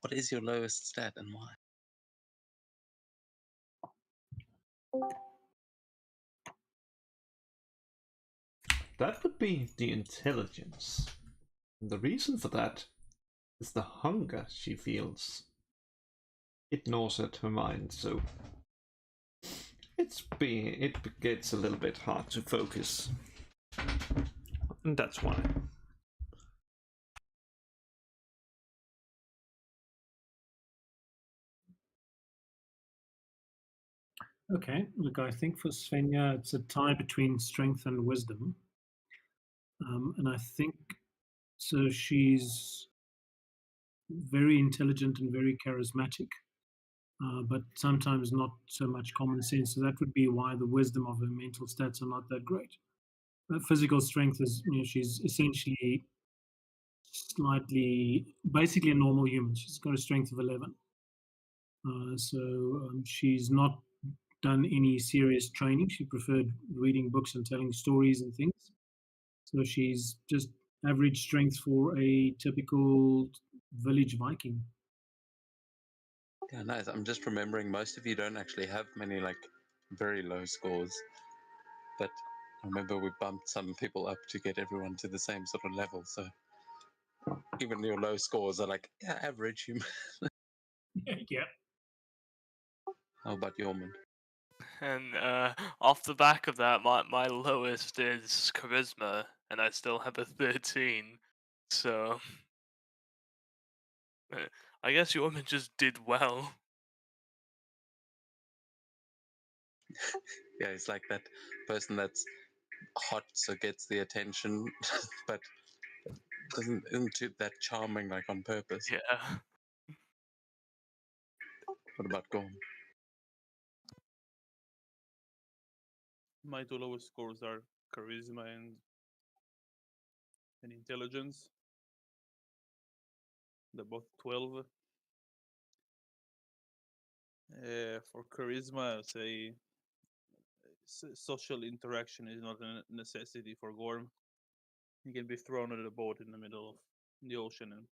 What is your lowest stat and why? That would be the intelligence. And the reason for that is the hunger she feels. It gnaws at her mind, so it gets a little bit hard to focus. And that's why. Okay, look, I think for Svenja, it's a tie between strength and wisdom. And I think so. She's very intelligent and very charismatic, but sometimes not so much common sense. So that would be why the wisdom of her mental stats are not that great. Physical strength is, she's essentially basically a normal human. She's got a strength of 11. She's not done any serious training. She preferred reading books and telling stories and things. So she's just average strength for a typical village Viking. Yeah, nice. I'm just remembering most of you don't actually have many like very low scores, but I remember we bumped some people up to get everyone to the same sort of level. So even your low scores are like, yeah, average human. Yeah. How about Yorman? And off the back of that, my lowest is charisma, and I still have a 13. So I guess your woman just did well. Yeah, it's like that person that's hot, so gets the attention, but isn't that charming like on purpose. Yeah. What about Gorm? My two lowest scores are charisma and intelligence. They're both 12. For charisma, I'd say social interaction is not a necessity for Gorm. He can be thrown at a boat in the middle of the ocean, and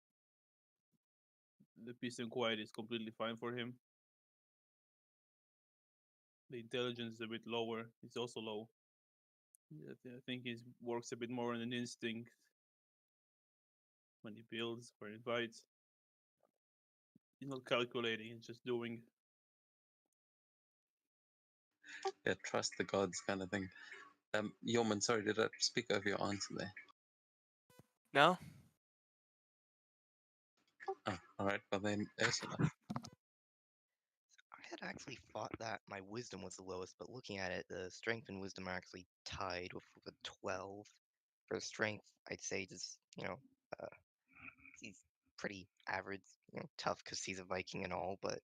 the peace and quiet is completely fine for him. The intelligence is a bit lower. It's also low. I think he works a bit more on an instinct when he builds or invites. He's not calculating, he's just doing. Yeah, trust the gods kind of thing. Yeoman, sorry, did I speak over your answer there? No? Oh, all right, well then, Ursula. I had actually thought that my wisdom was the lowest, but looking at it, the strength and wisdom are actually tied with a 12. For strength, I'd say just, he's pretty average, tough because he's a Viking and all, but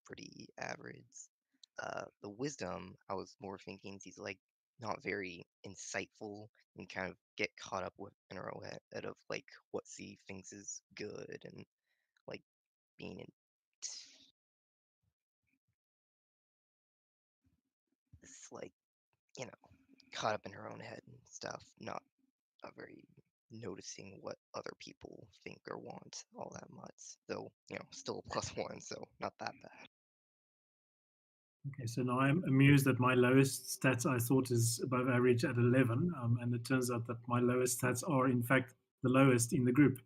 pretty average. The wisdom, I was more thinking he's like not very insightful and kind of get caught up with in her own head of like what she thinks is good and like being in it's like caught up in her own head and stuff, not very noticing what other people think or want all that much. Though, still a +1, so not that bad. Okay, so now I'm amused that my lowest stats I thought is above average at 11, and it turns out that my lowest stats are in fact the lowest in the group.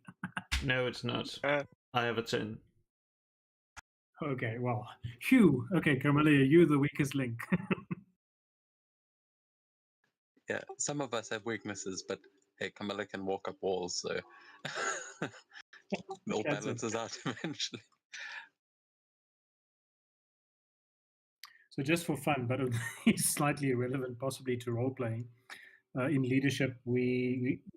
No, it's not. I have a 10. Okay, well, phew. Okay, Carmelia, you the weakest link. Yeah, some of us have weaknesses, but hey, Camilla can walk up walls, so it all That's it. balances out eventually. So just for fun, but it's slightly irrelevant, possibly to role playing. In leadership,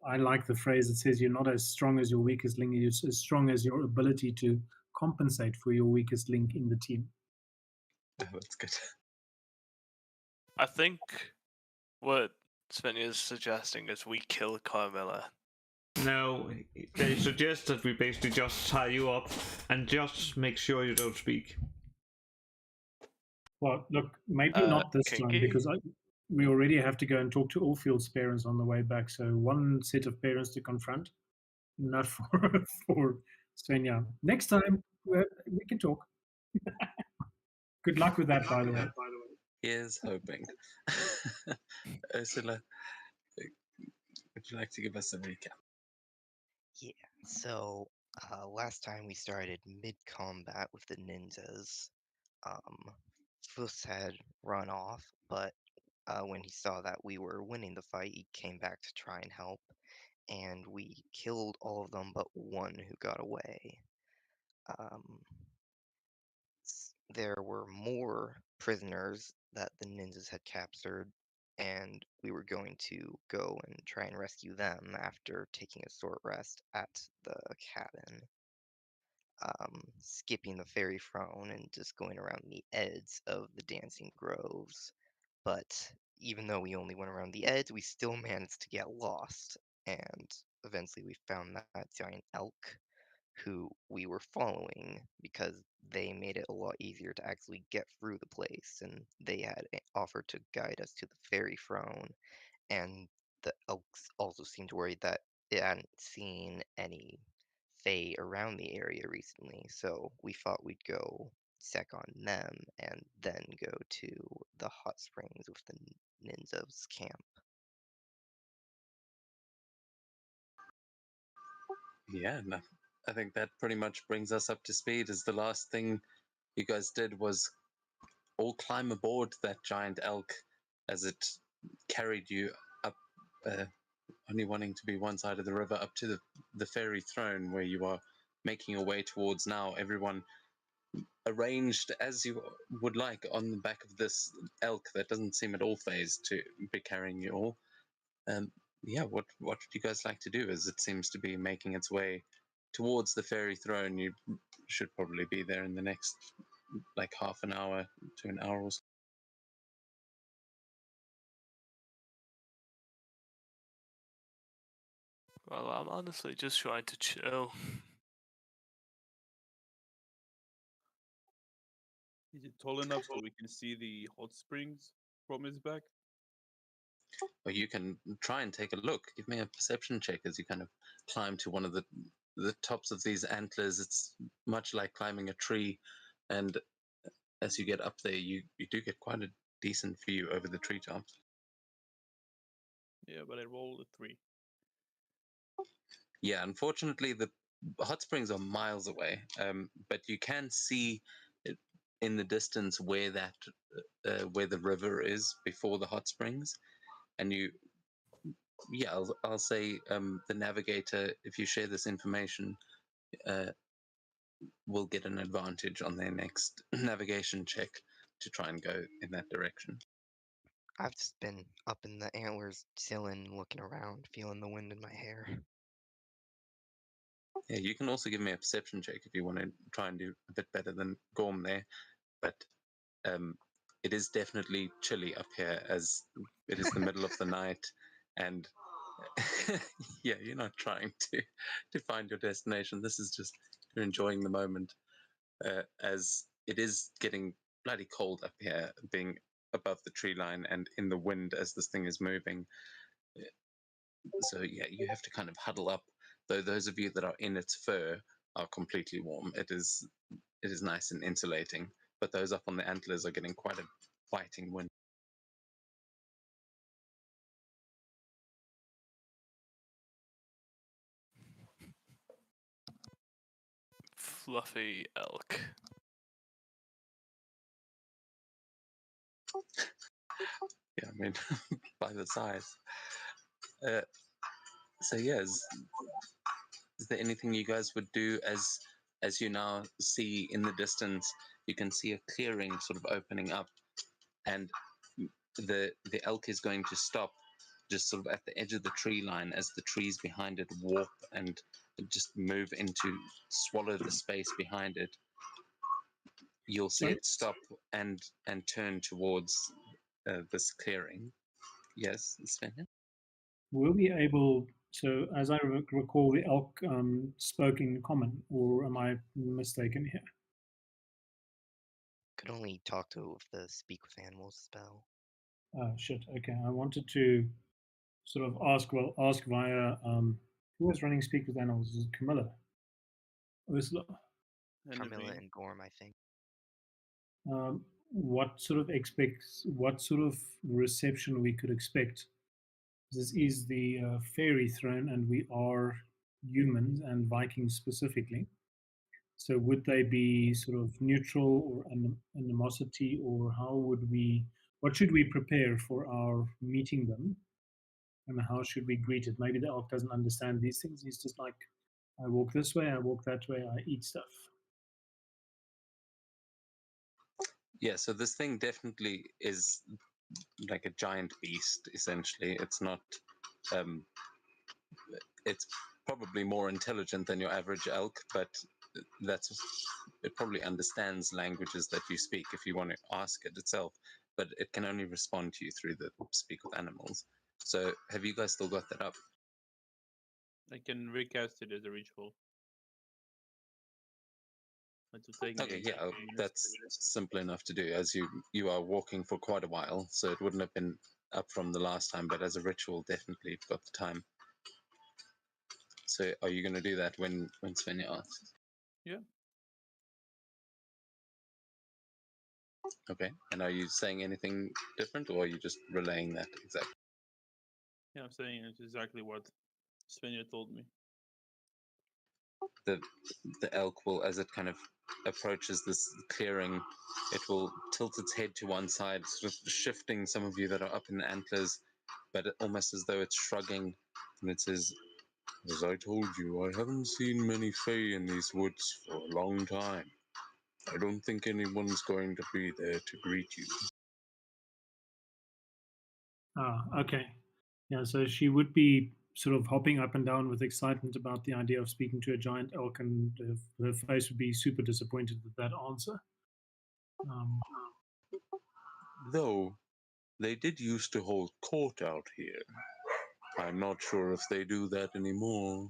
I like the phrase that says you're not as strong as your weakest link. You're as strong as your ability to compensate for your weakest link in the team. Oh, that's good. I think what Svenja is suggesting is we kill Carmilla. No, they suggest that we basically just tie you up and just make sure you don't speak. Well, look, maybe not this time because we already have to go and talk to Allfield's parents on the way back. So one set of parents to confront, not for Svenja, next time we can talk. Good luck with that, by the way. Here's hoping. Ursula, would you like to give us a recap? Yeah, so last time we started mid-combat with the ninjas. Fuss had run off, but when he saw that we were winning the fight, he came back to try and help, and we killed all of them but one who got away. Um, there were more prisoners that the ninjas had captured, and we were going to go and try and rescue them after taking a short rest at the cabin. Skipping the fairy throne and just going around the edge of the dancing groves. But even though we only went around the edge, we still managed to get lost. And eventually we found that giant elk who we were following because they made it a lot easier to actually get through the place. And they had offered to guide us to the fairy throne. And the elks also seemed worried that it hadn't seen any fae around the area recently, so we thought we'd go check on them and then go to the hot springs with the ninjas camp. Yeah, no, I think that pretty much brings us up to speed. As the last thing you guys did was all climb aboard that giant elk as it carried you up, only wanting to be one side of the river, up to the fairy throne where you are making your way towards now. Everyone arranged as you would like on the back of this elk that doesn't seem at all phased to be carrying you all. Um, yeah, what would you guys like to do? As it seems to be making its way towards the fairy throne, you should probably be there in the next like half an hour to an hour or so. Well, I'm honestly just trying to chill. Is it tall enough so we can see the hot springs from his back? Or you can try and take a look. Give me a perception check as you kind of climb to one of the tops of these antlers. It's much like climbing a tree, and as you get up there, you do get quite a decent view over the treetops. Yeah, but I rolled a 3. Yeah, unfortunately, the hot springs are miles away, but you can see in the distance where where the river is before the hot springs, and yeah, I'll say the navigator, if you share this information, uh, will get an advantage on their next navigation check to try and go in that direction. I've just been up in the antlers, chilling, looking around, feeling the wind in my hair. Yeah, you can also give me a perception check if you want to try and do a bit better than Gorm there, but um, it is definitely chilly up here as it is the middle of the night, and yeah, you're not trying to find your destination. This is just you're enjoying the moment, as it is getting bloody cold up here, being above the tree line and in the wind as this thing is moving. So yeah, you have to kind of huddle up. Though those of you that are in its fur are completely warm. It is nice and insulating. But those up on the antlers are getting quite a biting wind. Fluffy elk. Yeah, I mean, by the size. Uh, so yeah, is there anything you guys would do as you now see in the distance? You can see a clearing sort of opening up, and the elk is going to stop just sort of at the edge of the tree line as the trees behind it warp and just move into swallow the space behind it. You'll see Sorry? it stop and turn towards this clearing. Yes, Sven? Were we able to, as I recall, the elk spoke in common, or am I mistaken here? Could only talk to it with the speak with animals spell. Shit. Okay, I wanted to sort of ask via who was running Speak with Animals? Is it Camilla? Ursula, Carmilla Anything. and Gorm, I think. what sort of reception we could expect? This is the fairy throne, and we are humans and Vikings specifically. So would they be sort of neutral or animosity, or how would we? What should we prepare for our meeting them, and how should we greet it? Maybe the elk doesn't understand these things. He's just like, I walk this way, I walk that way, I eat stuff. Yeah, so this thing definitely is like a giant beast, essentially. It's not, um, it's probably more intelligent than your average elk, but that's, it probably understands languages that you speak if you want to ask it itself, but it can only respond to you through the speak with animals. So have you guys still got that up? I can recast it as a ritual. It will take Okay, me yeah, 2 minutes. that's simple enough to do, as you are walking for quite a while, so it wouldn't have been up from the last time, but as a ritual, definitely you've got the time. So are you going to do that when Svenja asks? Yeah. Okay, and are you saying anything different, or are you just relaying that exactly? Yeah, I'm saying it's exactly what Svenja told me. The elk will, as it kind of approaches this clearing, it will tilt its head to one side, sort of shifting some of you that are up in the antlers, but almost as though it's shrugging, and it says, "As I told you, I haven't seen many fae in these woods for a long time. I don't think anyone's going to be there to greet you." Ah, okay. Yeah, so she would be sort of hopping up and down with excitement about the idea of speaking to a giant elk, and her face would be super disappointed with that answer. Though they did used to hold court out here. I'm not sure if they do that anymore,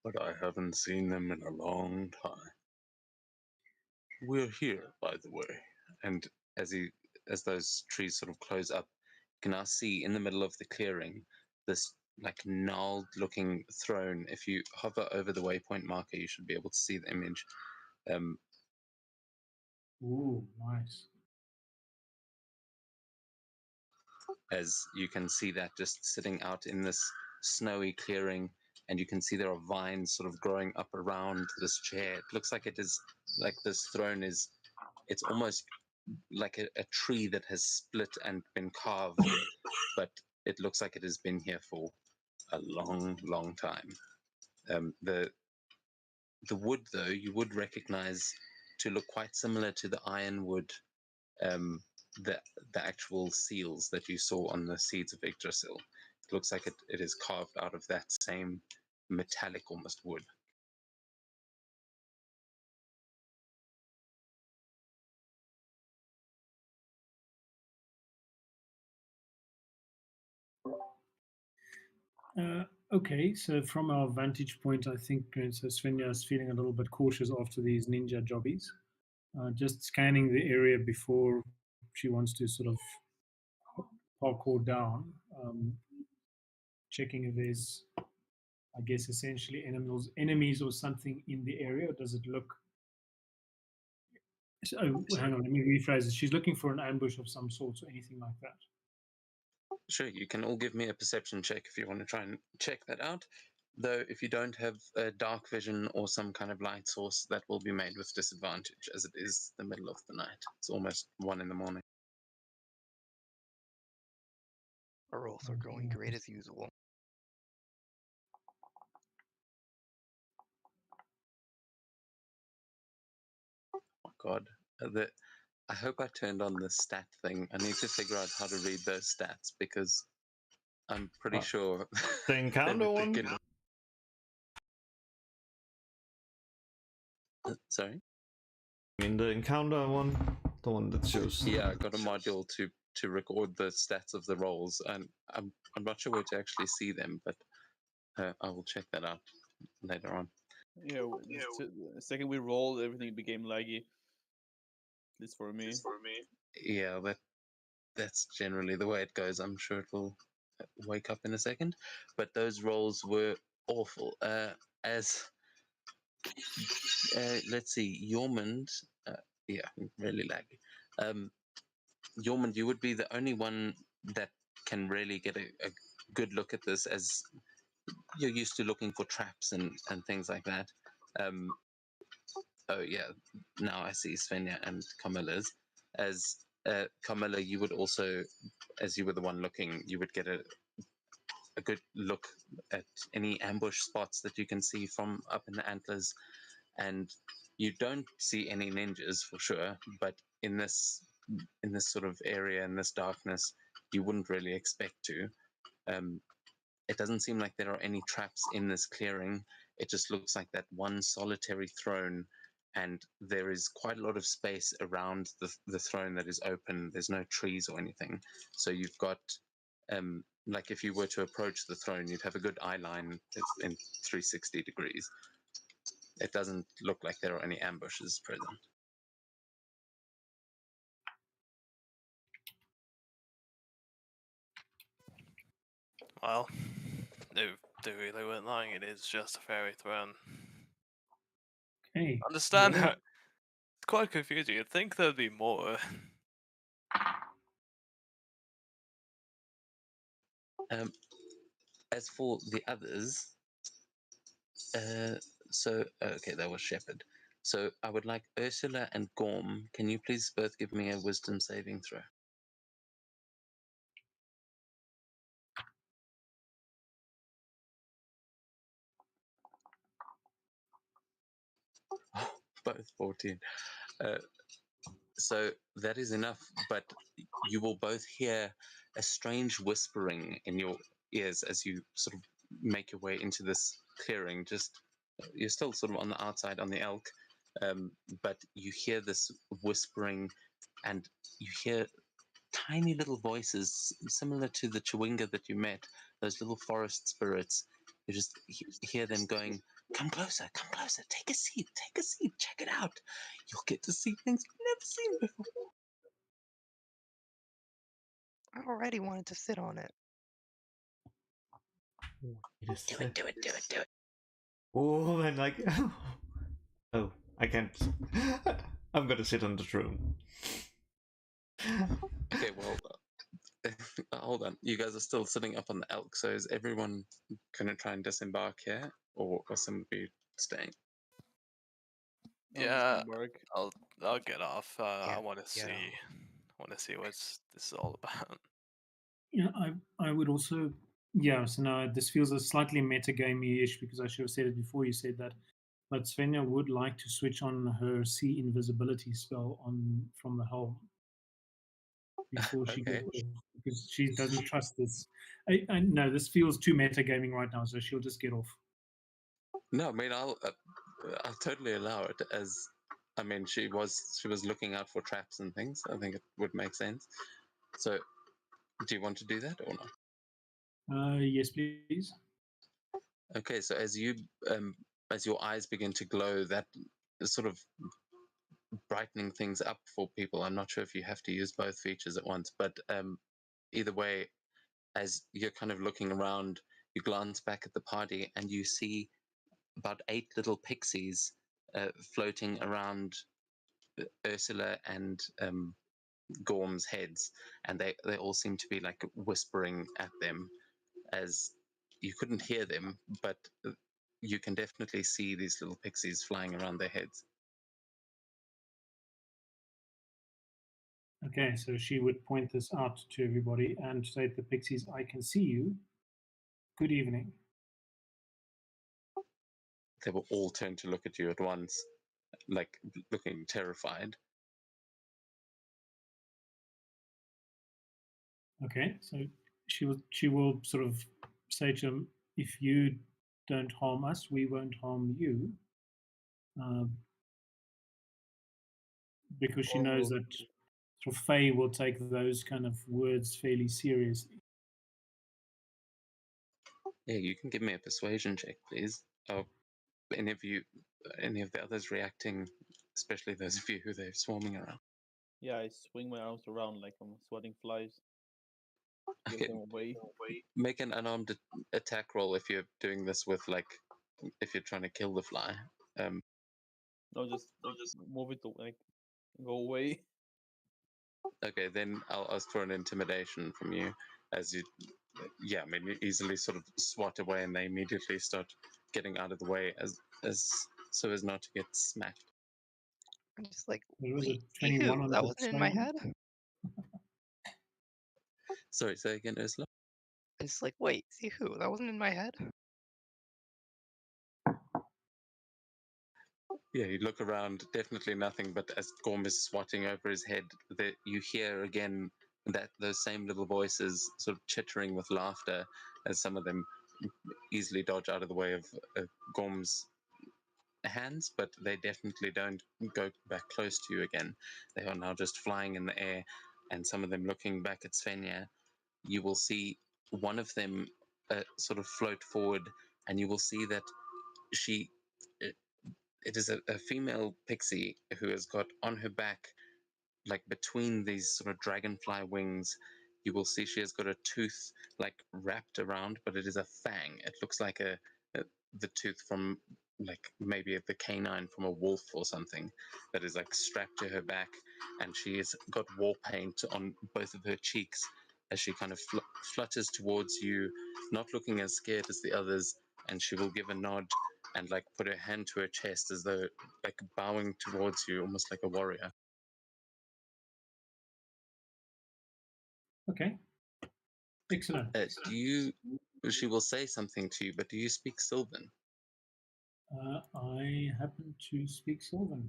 but I haven't seen them in a long time. We're here, by the way. And as those trees sort of close up, you can now see in the middle of the clearing this like gnarled looking throne. If you hover over the waypoint marker, you should be able to see the image. Um, Ooh, nice. as you can see that just sitting out in this snowy clearing, and you can see there are vines sort of growing up around this chair. It looks like it is like this throne is, it's almost like a tree that has split and been carved, but it looks like it has been here for a long, long time. The wood, though, you would recognize to look quite similar to the ironwood, um, the the actual seals that you saw on the seeds of Yggdrasil. It looks like it is carved out of that same metallic, almost wood. Okay, so from our vantage point, I think so Svenja is feeling a little bit cautious after these ninja jobbies. Just scanning the area before she wants to sort of parkour down, checking if there's, I guess, essentially enemies or something in the area. Does it look? Oh, hang on, let me rephrase it. She's looking for an ambush of some sort or anything like that. Sure, you can all give me a perception check if you want to try and check that out. Though, if you don't have a dark vision or some kind of light source, that will be made with disadvantage, as it is the middle of the night. It's almost 1 in the morning. Our rolls are going great as usual. Oh God, I hope I turned on the stat thing. I need to figure out how to read those stats, because I'm pretty sure The they encounter would one? begin. Sorry. In the encounter one, the one that shows. Yeah, I got a module to record the stats of the rolls, and I'm not sure where to actually see them, but I will check that out later on. Yeah, the second we rolled, everything became laggy. At least for me. Yeah, that's generally the way it goes. I'm sure it will wake up in a second, but those rolls were awful. As let's see, Yormund. Yeah, really laggy. Yormund, you would be the only one that can really get a good look at this, as you're used to looking for traps and things like that. Um, oh yeah, now I see Svenja and Camilla's. As Camilla, you would also, as you were the one looking, you would get a good look at any ambush spots that you can see from up in the antlers, and you don't see any ninjas for sure, but in this sort of area, in this darkness, you wouldn't really expect to. Um, it doesn't seem like there are any traps in this clearing. It just looks like that one solitary throne, and there is quite a lot of space around the throne that is open. There's no trees or anything. So you've got, like if you were to approach the throne, you'd have a good eye line in 360 degrees. It doesn't look like there are any ambushes present. Well, they really weren't lying. It is just a fairy throne. Okay. Understand well, how it's quite confusing. You'd think there'd be more. As for the others, okay, that was Shepherd. So I would like Ursula and Gorm. Can you please both give me a wisdom saving throw? Both 14. Uh, so that is enough, but you will both hear a strange whispering in your ears as you sort of make your way into this clearing. Just you're still sort of on the outside on the elk, but you hear this whispering, and you hear tiny little voices similar to the Chewinga that you met, those little forest spirits. You just hear them going, come closer, take a seat, check it out. You'll get to see things you've never seen before. I already wanted to sit on it. Do it, do it, do it, do it. Oh, and like, oh, I can't. I'm gonna sit on the throne. Okay, well, hold on. You guys are still sitting up on the elk, so is everyone going to try and disembark here, or some of you staying? Yeah, I'll get off. I Yeah, want to get see. off. Want to see what this is all about. yeah, I would also, yeah. So now this feels a slightly metagamey-ish because I should have said it before you said that. But Svenja would like to switch on her sea invisibility spell on from the helm before she Okay. gets off, because she doesn't trust this. I no, this feels too metagaming right now, so she'll just get off. No, I mean I'll totally allow it. As I mean, she was looking out for traps and things. I think it would make sense. So, do you want to do that or not? Yes, please. Okay. So as your eyes begin to glow, that is sort of brightening things up for people. I'm not sure if you have to use both features at once, but either way, as you're kind of looking around, you glance back at the party and you see about 8 little pixies floating around Ursula and Gorm's heads, and they all seem to be like whispering at them, as you couldn't hear them, but you can definitely see these little pixies flying around their heads. Okay, so she would point this out to everybody and say to the pixies, I can see you. Good evening. They will all turn to look at you at once, like looking terrified. Okay, so she will sort of say to them, if you don't harm us, we won't harm you. Uh, because she knows that sort of Faye will take those kind of words fairly seriously. Yeah, you can give me a persuasion check, please. Oh, any of you, any of the others reacting, especially those of you who they're swarming around. Yeah, I swing my arms around like I'm swatting flies. Give Okay, them away. make an unarmed attack roll if you're doing this with, like, if you're trying to kill the fly. No, just like move it to like go away. Okay, then I'll ask for an intimidation from you as you. Yeah, I mean, you easily sort of swat away, and they immediately start getting out of the way as so as not to get smacked. I'm just like, It was a wait, see 21 who? on That the wasn't in my same. head. Sorry, say again, Ursula. I'm just like, wait, see who? That wasn't in my head. Yeah, you look around, definitely nothing, but as Gorm is swatting over his head, you hear again that those same little voices sort of chittering with laughter as some of them easily dodge out of the way of Gorm's hands, but they definitely don't go back close to you again. They are now just flying in the air, and some of them looking back at Svenja. You will see one of them sort of float forward, and you will see that she it is a female pixie who has got on her back, like between these sort of dragonfly wings, you will see she has got a tooth like wrapped around, but it is a fang. It looks like a the tooth from like maybe the canine from a wolf or something that is like strapped to her back, and she has got war paint on both of her cheeks as she kind of flutters towards you, not looking as scared as the others, and she will give a nod and like put her hand to her chest as though like bowing towards you, almost like a warrior. Okay. Excellent. Do you? She will say something to you, but do you speak Sylvan? I happen to speak Sylvan.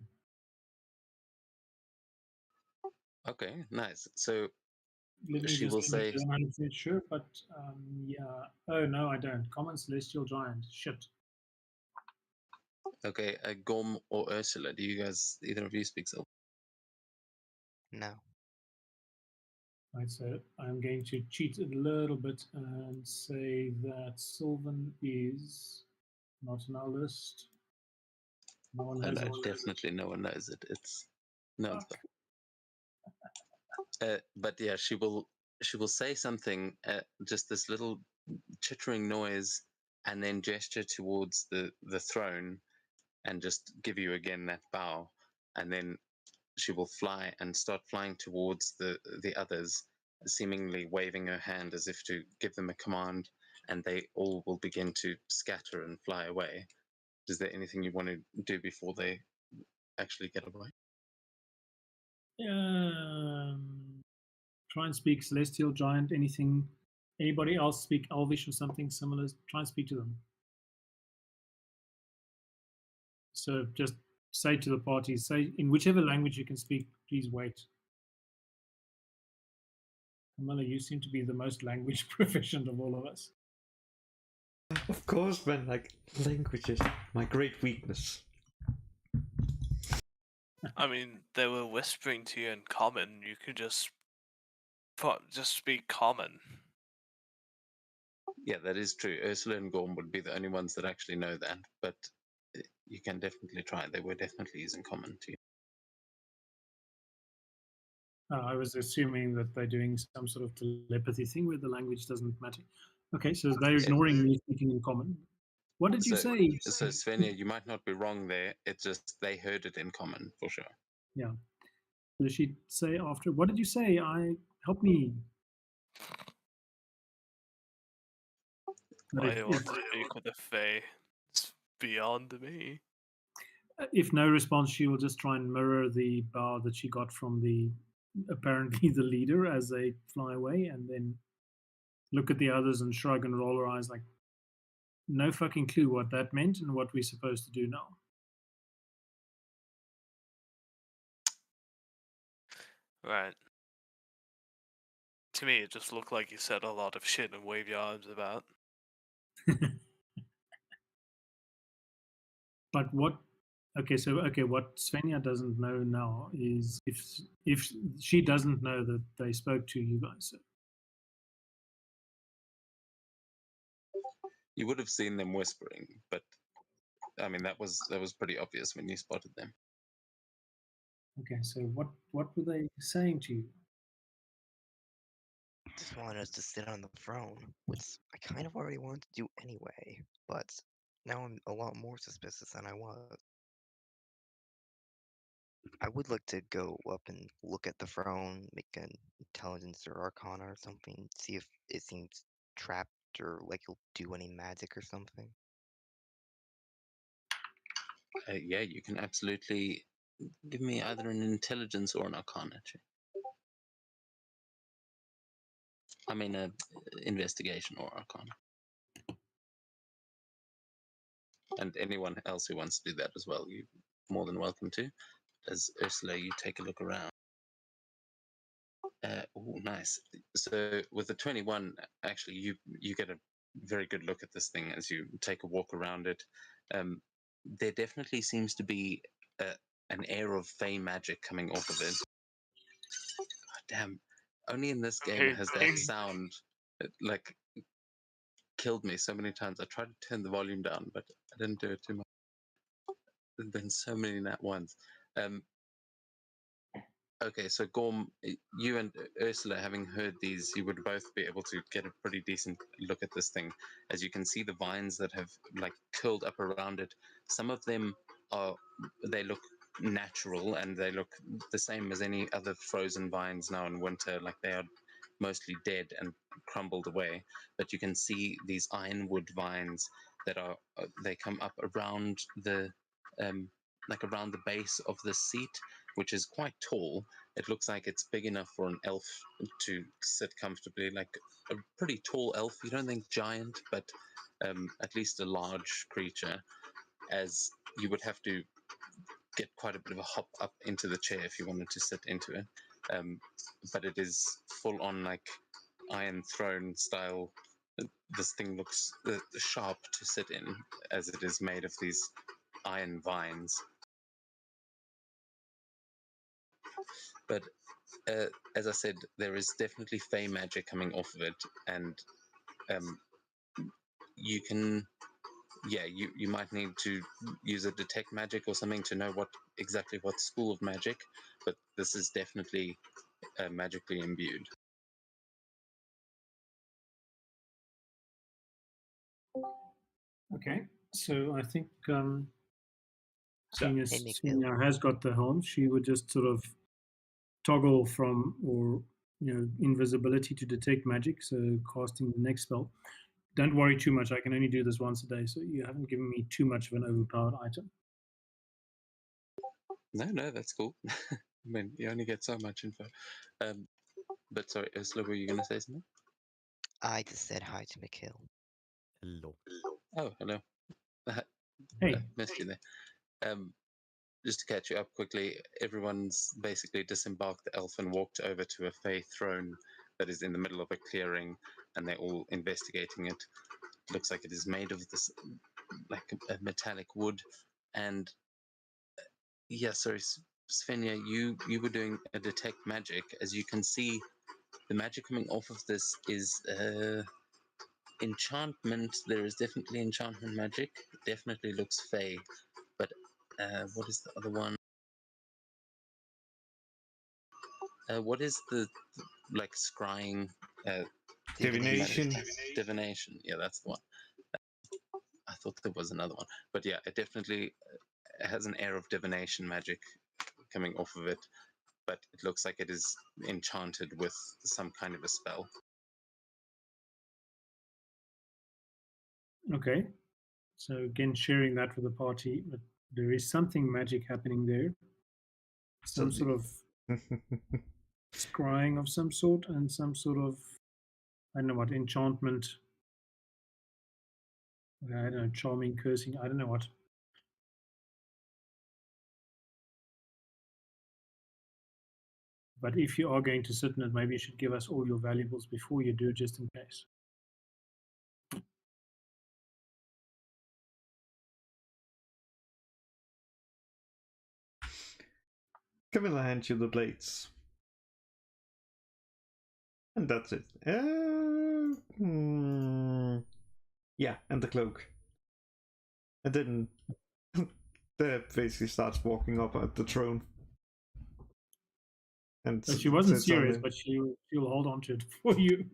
Okay, nice. So Let me she just will say, make sure I'm 100% sure, but yeah. Oh, no, I don't. Common Celestial Giant. Shit. okay, Gom or Ursula, do you guys, either of you speak Sylvan? No. Right, so I'm going to cheat a little bit and say that Sylvan is not on our list. No one And has it. definitely no one knows it. It's no one's. Fuck. But yeah, she will say something, just this little chittering noise, and then gesture towards the throne, and just give you again that bow, and then she will fly and start flying towards the others, seemingly waving her hand as if to give them a command, and they all will begin to scatter and fly away. Is there anything you want to do before they actually get away? Try and speak Celestial Giant. Anything? Anybody else speak Elvish or something similar? Try and speak to them. So just say to the party, say in whichever language you can speak, please wait. Camilla, you seem to be the most language proficient of all of us. Of course, man, like, languages, my great weakness. I mean, they were whispering to you in common. You could just speak common. Yeah, that is true. Ursula and Gorm would be the only ones that actually know that, but you can definitely try. They were definitely using common too. I was assuming that they're doing some sort of telepathy thing where the language doesn't matter. Okay, so they're ignoring me speaking in common. What did you say? So Svenja, you might not be wrong there. It's just they heard it in common for sure. Yeah. Did she say after? What did you say? Help me. But Why do you want to speak with a Fae? It's beyond me. if no response, she will just try and mirror the bow that she got from the apparently the leader as they fly away, and then look at the others and shrug and roll her eyes like, no fucking clue what that meant and what we're supposed to do now. Right. To me, it just looked like you said a lot of shit and waved your arms about. But what? Okay, what Svenja doesn't know now is if she doesn't know that they spoke to you guys. So You would have seen them whispering, but I mean that was pretty obvious when you spotted them. okay, so what were they saying to you? Just wanted us to sit on the throne, which I kind of already wanted to do anyway, but now I'm a lot more suspicious than I was. I would like to go up and look at the throne, make an intelligence or arcana or something, see if it seems trapped or like it'll do any magic or something. Yeah, you can absolutely give me either an intelligence or an arcana check. I mean, a investigation or arcana. And anyone else who wants to do that as well, you're more than welcome to. As Ursula, you take a look around. Oh, nice. So with the 21, actually, you get a very good look at this thing as you take a walk around it. There definitely seems to be an air of fey magic coming off of it. God damn! Only in this game has that Amazing. sound like killed me so many times. I tried to turn the volume down, but I didn't do it too much. There's been so many nat ones. Okay, so Gorm, you and Ursula, having heard these, you would both be able to get a pretty decent look at this thing. As you can see, the vines that have like curled up around it, some of them they look natural and they look the same as any other frozen vines now in winter, like they are mostly dead and crumbled away. But you can see these ironwood vines that are they come up around the like around the base of the seat, which is quite tall. It looks like it's big enough for an elf to sit comfortably, like a pretty tall elf. You don't think giant, but at least a large creature, as you would have to get quite a bit of a hop up into the chair if you wanted to sit into it. But it is full on like Iron Throne style. This thing looks sharp to sit in, as it is made of these iron vines. But as I said, there is definitely fey magic coming off of it, and you can, yeah, you might need to use a detect magic or something to know exactly what school of magic, but this is definitely magically imbued. Okay, so I think Yeah. seeing as Hey, Mikhail. Svenja has got the helm, she would just sort of toggle from, or invisibility to detect magic, so casting the next spell. Don't worry too much, I can only do this once a day, so you haven't given me too much of an overpowered item. No, that's cool. I mean, you only get so much info. But sorry, Ursula, were you going to say something? I just said hi to Mikhail. Hello. Oh, hello. Hey, I missed you there. Just to catch you up quickly, everyone's basically disembarked the elf and walked over to a fey throne that is in the middle of a clearing, and they're all investigating it. It looks like it is made of this, like a metallic wood, and yeah, sorry, Svenja, you were doing a detect magic. As you can see, the magic coming off of this is enchantment. There is definitely enchantment magic. It definitely looks fey, but what is the other one? What is the like scrying? Divination. Divination. Yeah, that's the one. I thought there was another one, but yeah, it definitely has an air of divination magic coming off of it, but it looks like it is enchanted with some kind of a spell. okay. So again, sharing that with the party, but there is something magic happening there. Some So sort of scrying of some sort and some sort of, I don't know what, enchantment. I don't know, charming, cursing, I don't know what. But if you are going to sit in it, maybe you should give us all your valuables before you do, just in case. Camilla hands you the blades. And that's it. Yeah, and the cloak. And then the basically starts walking up at the throne. And So she wasn't sits on serious, it. but she'll hold on to it for you.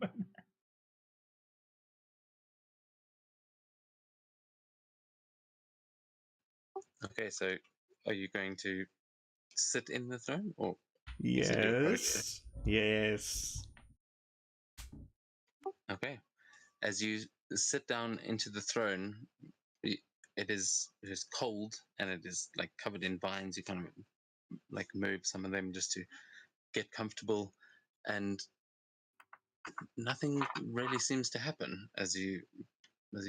Okay, so are you going to sit in the throne, or you said you approach it? Yes. Okay. As you sit down into the throne, it is cold and it is like covered in vines. You kind of like move some of them just to get comfortable, and nothing really seems to happen as you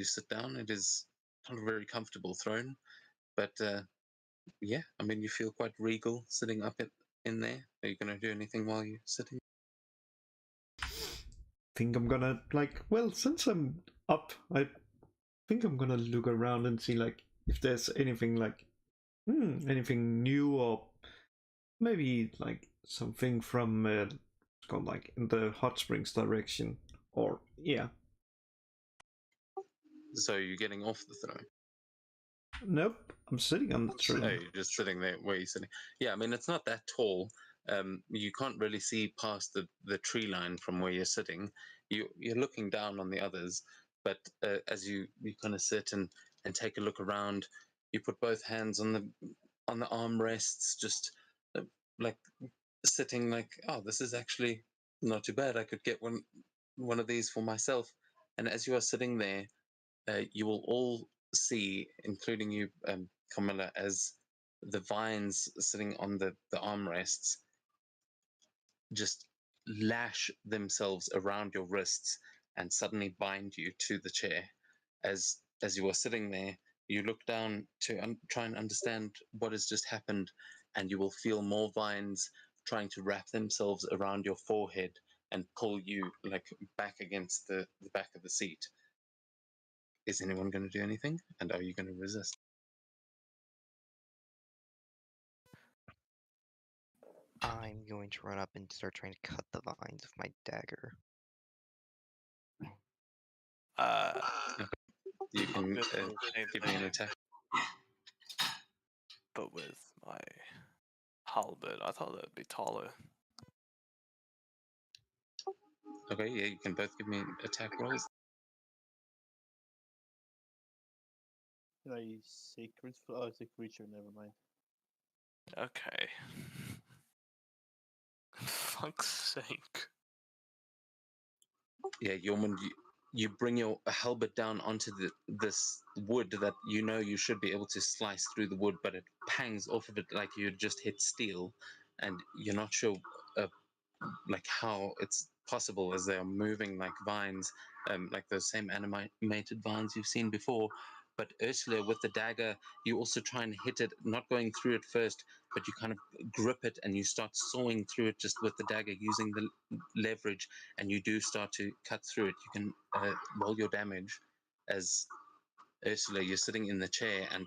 sit down. It is not a very comfortable throne, but yeah, I mean, you feel quite regal sitting up in there. Are you going to do anything while you're sitting? Think I'm gonna well, since I'm up, I think I'm gonna look around and see if there's anything anything new, or maybe something from it's called in the hot springs direction, or yeah. So you're getting off the throne? Nope, I'm sitting on the Oh, throne. you're just sitting there where you're sitting. Yeah, I mean, it's not that tall. You can't really see past the tree line from where you're sitting. You're looking down on the others, but as you kind of sit and take a look around, you put both hands on the armrests, just like sitting like, oh, this is actually not too bad. I could get one of these for myself. And as you are sitting there, you will all see, including you, Camilla, as the vines sitting on the armrests just lash themselves around your wrists and suddenly bind you to the chair. As you are sitting there, you look down to try and understand what has just happened, and you will feel more vines trying to wrap themselves around your forehead and pull you like back against the back of the seat. Is anyone going to do anything? And are you going to resist? I'm going to run up and start trying to cut the vines with my dagger. You can I'm gonna do the same give me an thing, attack. but with my halberd. I thought that'd be taller. Okay, yeah, you can both give me attack rolls. Can I say critical? Oh, it's a creature. Never mind. Okay. Fuck's sake. Yeah, Yormund, you bring your halberd down onto this wood that you know you should be able to slice through the wood, but it pangs off of it like you just hit steel, and you're not sure like how it's possible as they are moving like vines, like those same animated vines you've seen before. But Ursula, with the dagger, you also try and hit it, not going through it first, but you kind of grip it and you start sawing through it just with the dagger, using the leverage, and you do start to cut through it. You can roll your damage as Ursula, you're sitting in the chair, and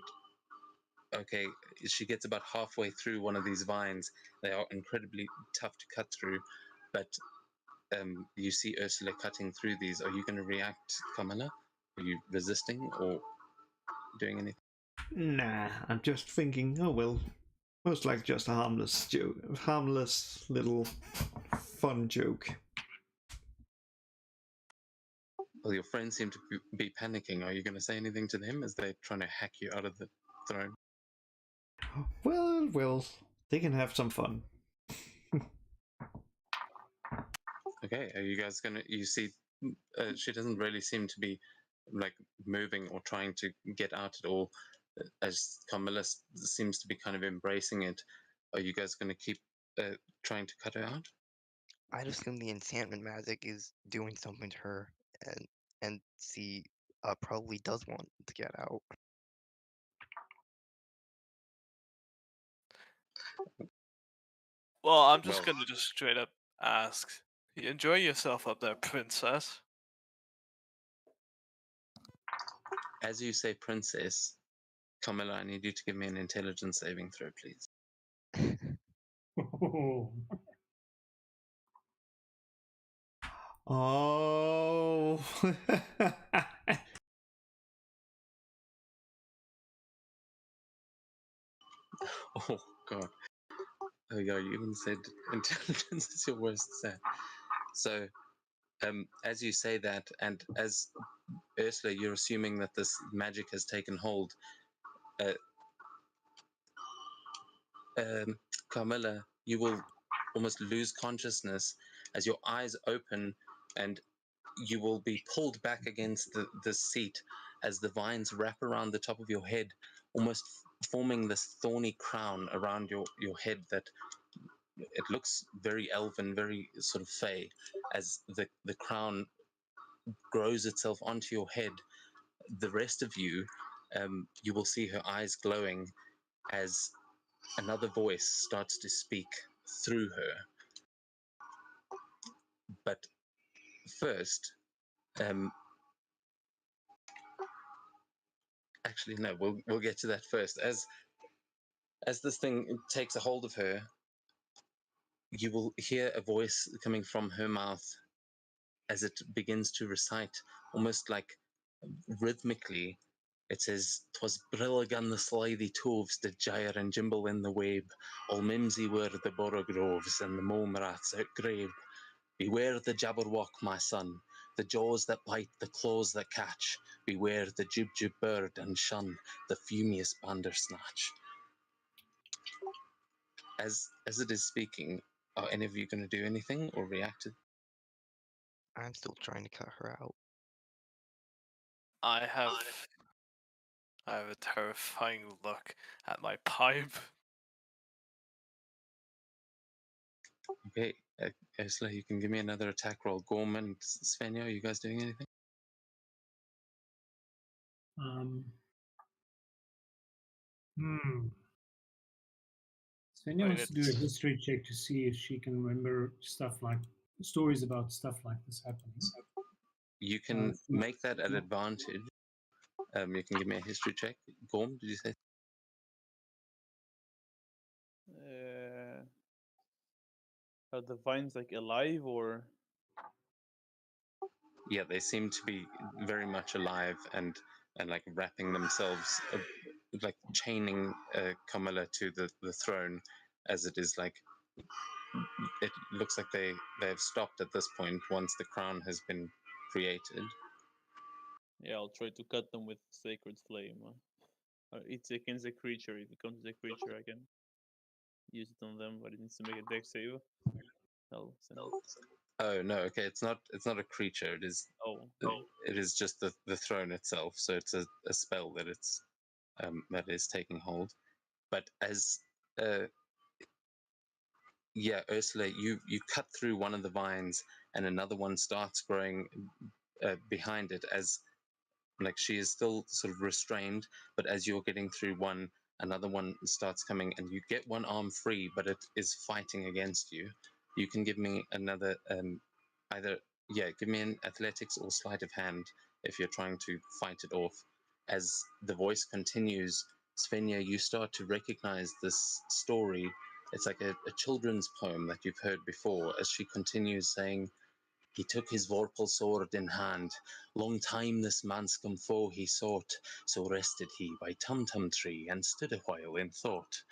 okay, she gets about halfway through one of these vines. They are incredibly tough to cut through, but you see Ursula cutting through these. Are you going to react, Camilla? Are you resisting or doing anything? Nah, I'm just thinking, oh well, most likely just a harmless joke, harmless little fun joke. Well, your friends seem to be panicking. Are you going to say anything to them as they're trying to hack you out of the throne? Well, they can have some fun. Okay, are you guys going to, you see, she doesn't really seem to be like moving or trying to get out at all, as Camilla seems to be kind of embracing it. Are you guys going to keep trying to cut her out? I'd assume the enchantment magic is doing something to her, and she probably does want to get out. Well, I'm just Well, gonna just straight up ask. You enjoy yourself up there, princess? as you say, princess, Camilla, I need you to give me an intelligence saving throw, please. Oh. Oh, God. Oh, yeah, you even said intelligence is your worst set. So, as you say that, and as Ursula, you're assuming that this magic has taken hold. Uh, Carmilla, you will almost lose consciousness as your eyes open, and you will be pulled back against the seat as the vines wrap around the top of your head, almost forming this thorny crown around your head that it looks very elven, very sort of fey, as the crown grows itself onto your head. The rest of you, you will see her eyes glowing as another voice starts to speak through her. But first, actually, no, we'll get to that first. As this thing takes a hold of her, you will hear a voice coming from her mouth as it begins to recite, almost like rhythmically. It says, "'Twas brillig on the slithy toves did gyre and gimble in the wabe. All mimsy were the borogroves and the mome rats outgrabe. Beware the jabberwock, my son, the jaws that bite, the claws that catch. Beware the jib bird and shun the fumious bandersnatch." As it is speaking, are any of you going to do anything or react to? I'm still trying to cut her out. I have a terrifying look at my pipe. Okay, Ursula, you can give me another attack roll. Gorm and Svenja, are you guys doing anything? Svenja Wait, wants to do a it's- history check to see if she can remember stuff like stories about stuff like this happening. You can make that at advantage. You can give me a history check. Gorm, did you say? Are the vines like alive or? Yeah, they seem to be very much alive and like wrapping themselves, like chaining Camilla to the throne, as it is like it looks like they have stopped at this point once the crown has been created. Yeah, I'll try to cut them with sacred flame. It's against a creature. If it comes to a creature, I can use it on them, but it needs to make a dex save. I'll send it. Oh no, okay, it's not a creature. It is Okay. it is just the throne itself. So it's a spell that it's that is taking hold. But as yeah, Ursula, you cut through one of the vines, and another one starts growing behind it, as like she is still sort of restrained, but as you're getting through one, another one starts coming, and you get one arm free, but it is fighting against you. You can give me another either, yeah, give me an athletics or sleight of hand if you're trying to fight it off. As the voice continues, Svenja, you start to recognize this story. It's like a children's poem that you've heard before, as she continues saying, "He took his vorpal sword in hand. Long time this manscome foe he sought. So rested he by Tumtum tree, and stood a while in thought.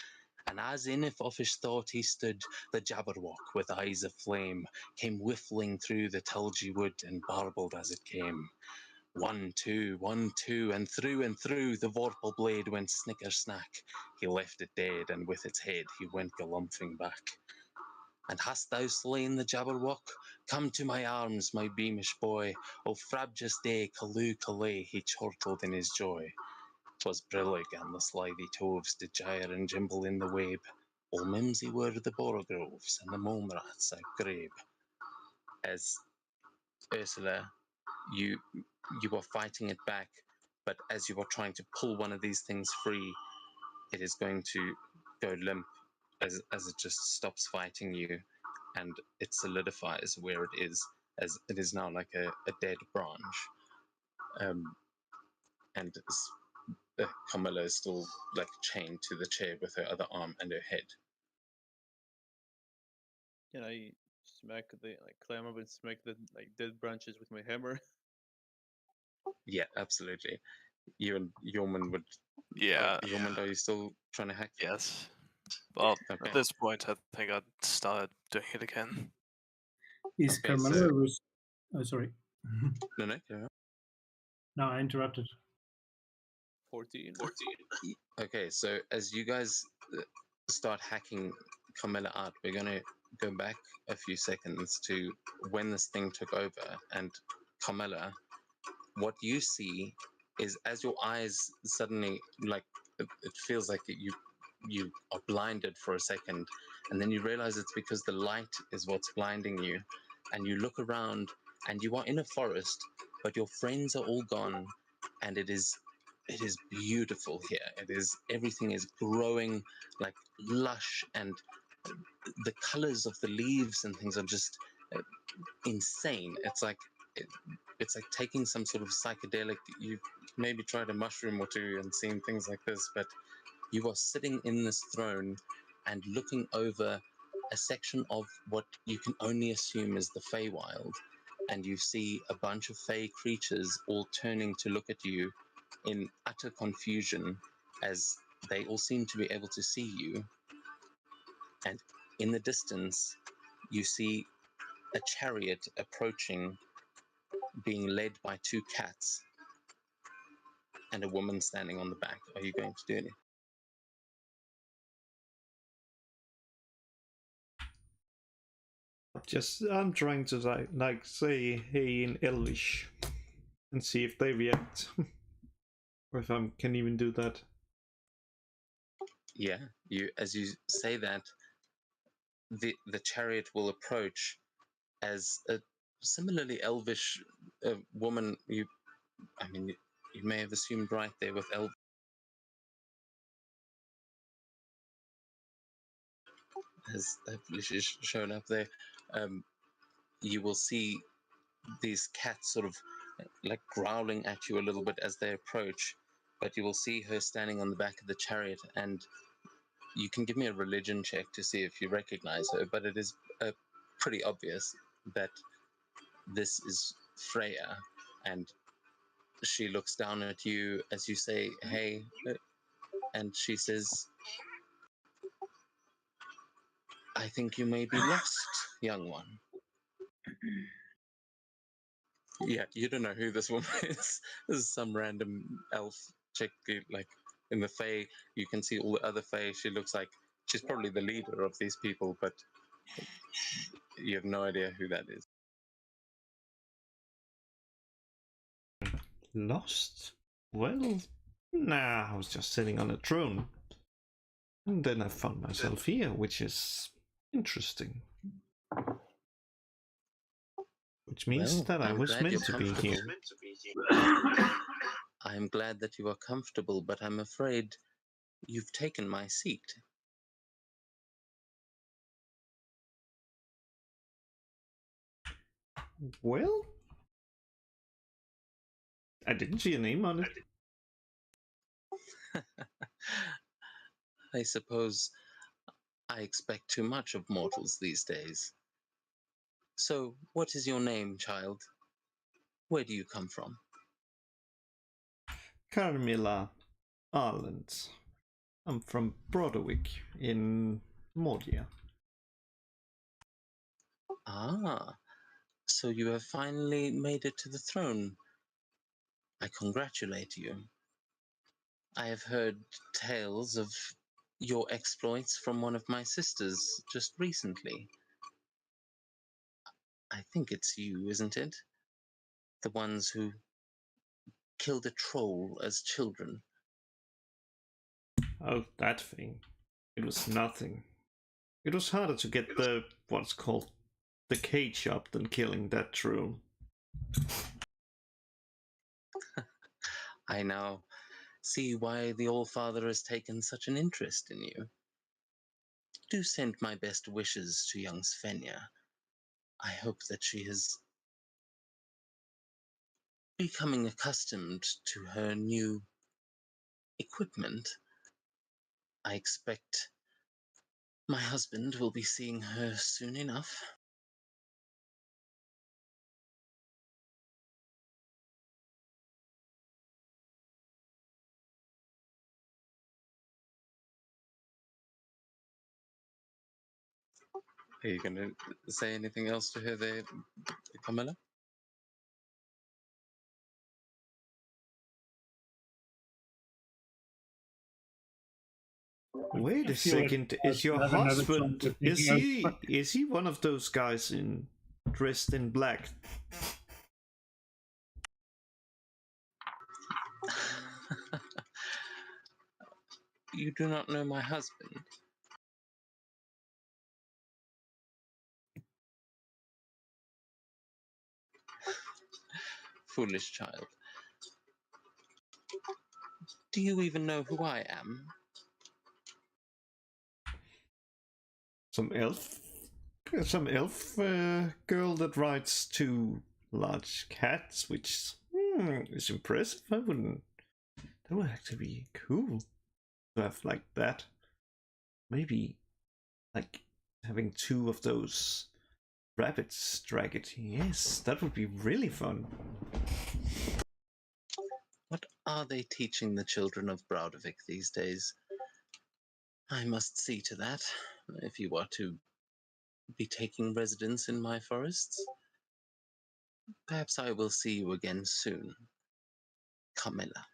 And as in if offish thought he stood, the Jabberwock, with eyes of flame, came whiffling through the tulgey wood, and barbled as it came. 1, 2, 1, 2, and through the vorpal blade went snicker snack. He left it dead, and with its head he went galumphing back. And hast thou slain the Jabberwock? Come to my arms, my beamish boy. O frabjous day, calloo callay, he chortled in his joy. 'Twas brillig, and the slithy toves did gyre and gimble in the wabe. All mimsy were the borogroves, and the mome rats outgrabe. As Ursula, you are fighting it back, but as you are trying to pull one of these things free, it is going to go limp as it just stops fighting you, and it solidifies where it is, as it is now like a dead branch. And Camilla is still like chained to the chair with her other arm and her head. Can I climb up and smack the dead branches with my hammer? Yeah, absolutely. You and Yorman would. Yeah. Yorman, are you still trying to hack? Yes. Well, Okay. at this point, I think I'd start doing it again. Is Okay, so- Carmela oh, sorry. No, yeah. No, I interrupted. 14. Okay, so as you guys start hacking Carmilla out, we're going to go back a few seconds to when this thing took over. And Carmilla, what you see is as your eyes suddenly, like, it feels like you are blinded for a second, and then you realize it's because the light is what's blinding you, and you look around and you are in a forest, but your friends are all gone, and it is beautiful here. Everything is growing like lush, and the colors of the leaves and things are just uh, insane. It's like taking some sort of psychedelic. You've maybe tried a mushroom or two and seen things like this, but you are sitting in this throne and looking over a section of what you can only assume is the Feywild, and you see a bunch of Fey creatures all turning to look at you in utter confusion as they all seem to be able to see you. And in the distance, you see a chariot approaching, being led by two cats and a woman standing on the back. Are you going to do anything? I'm trying to like say hey in Elvish and see if they react. Or if I can even do that. Yeah, as you say that, the chariot will approach as a similarly elvish woman. I mean, you may have assumed right there with has shown up there. You will see these cats sort of like growling at you a little bit as they approach, but you will see her standing on the back of the chariot, and you can give me a religion check to see if you recognize her, but it is pretty obvious that this is Freya, and she looks down at you as you say, hey, and she says, I think you may be lost, young one. Yeah, you don't know who this woman is. This is some random elf chick, like in the Fae. You can see all the other Fae. She looks like she's probably the leader of these people, but you have no idea who that is. Lost? Well, nah, I was just sitting on a throne. And then I found myself here, which is interesting. Which means that I I'm was glad you're meant to be comfortable. here. I'm glad that you are comfortable, but I'm afraid you've taken my seat. Well, I didn't see a name on it. I suppose I expect too much of mortals these days. So, what is your name, child? Where do you come from? Carmilla Arland. I'm from Broderwick in Mordia. Ah, so you have finally made it to the throne. I congratulate you. I have heard tales of your exploits from one of my sisters just recently. I think it's you, isn't it? The ones who killed a troll as children. Oh, that thing. It was nothing. It was harder to get the what's called the cage up than killing that troll. I now see why the All-Father has taken such an interest in you. Do send my best wishes to young Svenja. I hope that she is becoming accustomed to her new equipment. I expect my husband will be seeing her soon enough. Are you going to say anything else to her there, Camilla? Wait a feel like second. I Is your have another chance husband? of Is thinking of- he one of those guys in dressed in black? You do not know my husband? Foolish child. Do you even know who I am? Some elf, girl that rides two large cats, which is impressive. I wouldn't. That would actually be cool to have like that. Maybe like having two of those rabbits drag it. Yes, that would be really fun. What are they teaching the children of Braudavik these days? I must see to that, if you are to be taking residence in my forests. Perhaps I will see you again soon, Carmilla.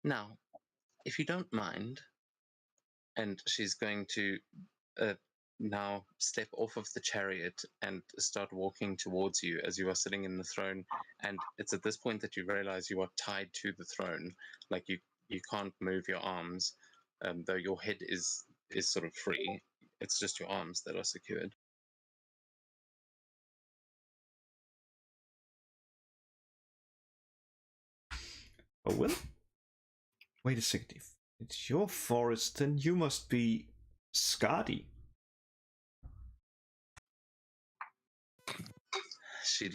Now, if you don't mind, and she's going to uh, now step off of the chariot and start walking towards you as you are sitting in the throne. And it's at this point that you realize you are tied to the throne, like you can't move your arms, though your head is sort of free. It's just your arms that are secured. Oh well. Wait a second. If it's your forest, then you must be Skadi. She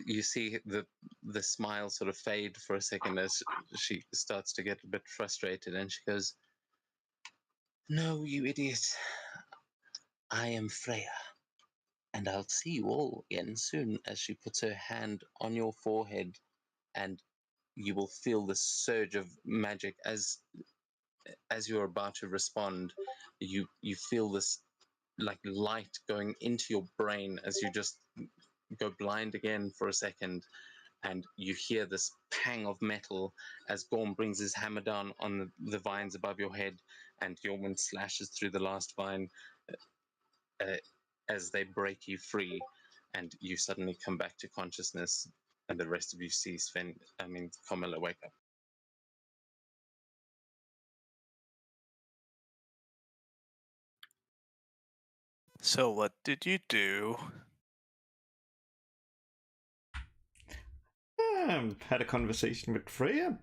you see the smile sort of fade for a second as she starts to get a bit frustrated, and she goes, "No, you idiot. I am Freya, and I'll see you all again soon." As she puts her hand on your forehead, and you will feel this surge of magic as you're about to respond. You feel this like light going into your brain as you just go blind again for a second, and you hear this pang of metal as Gorm brings his hammer down on the vines above your head, and Yorwin slashes through the last vine uh, as they break you free, and you suddenly come back to consciousness, and the rest of you see Carmilla wake up. So what did you do? Had a conversation with Freya.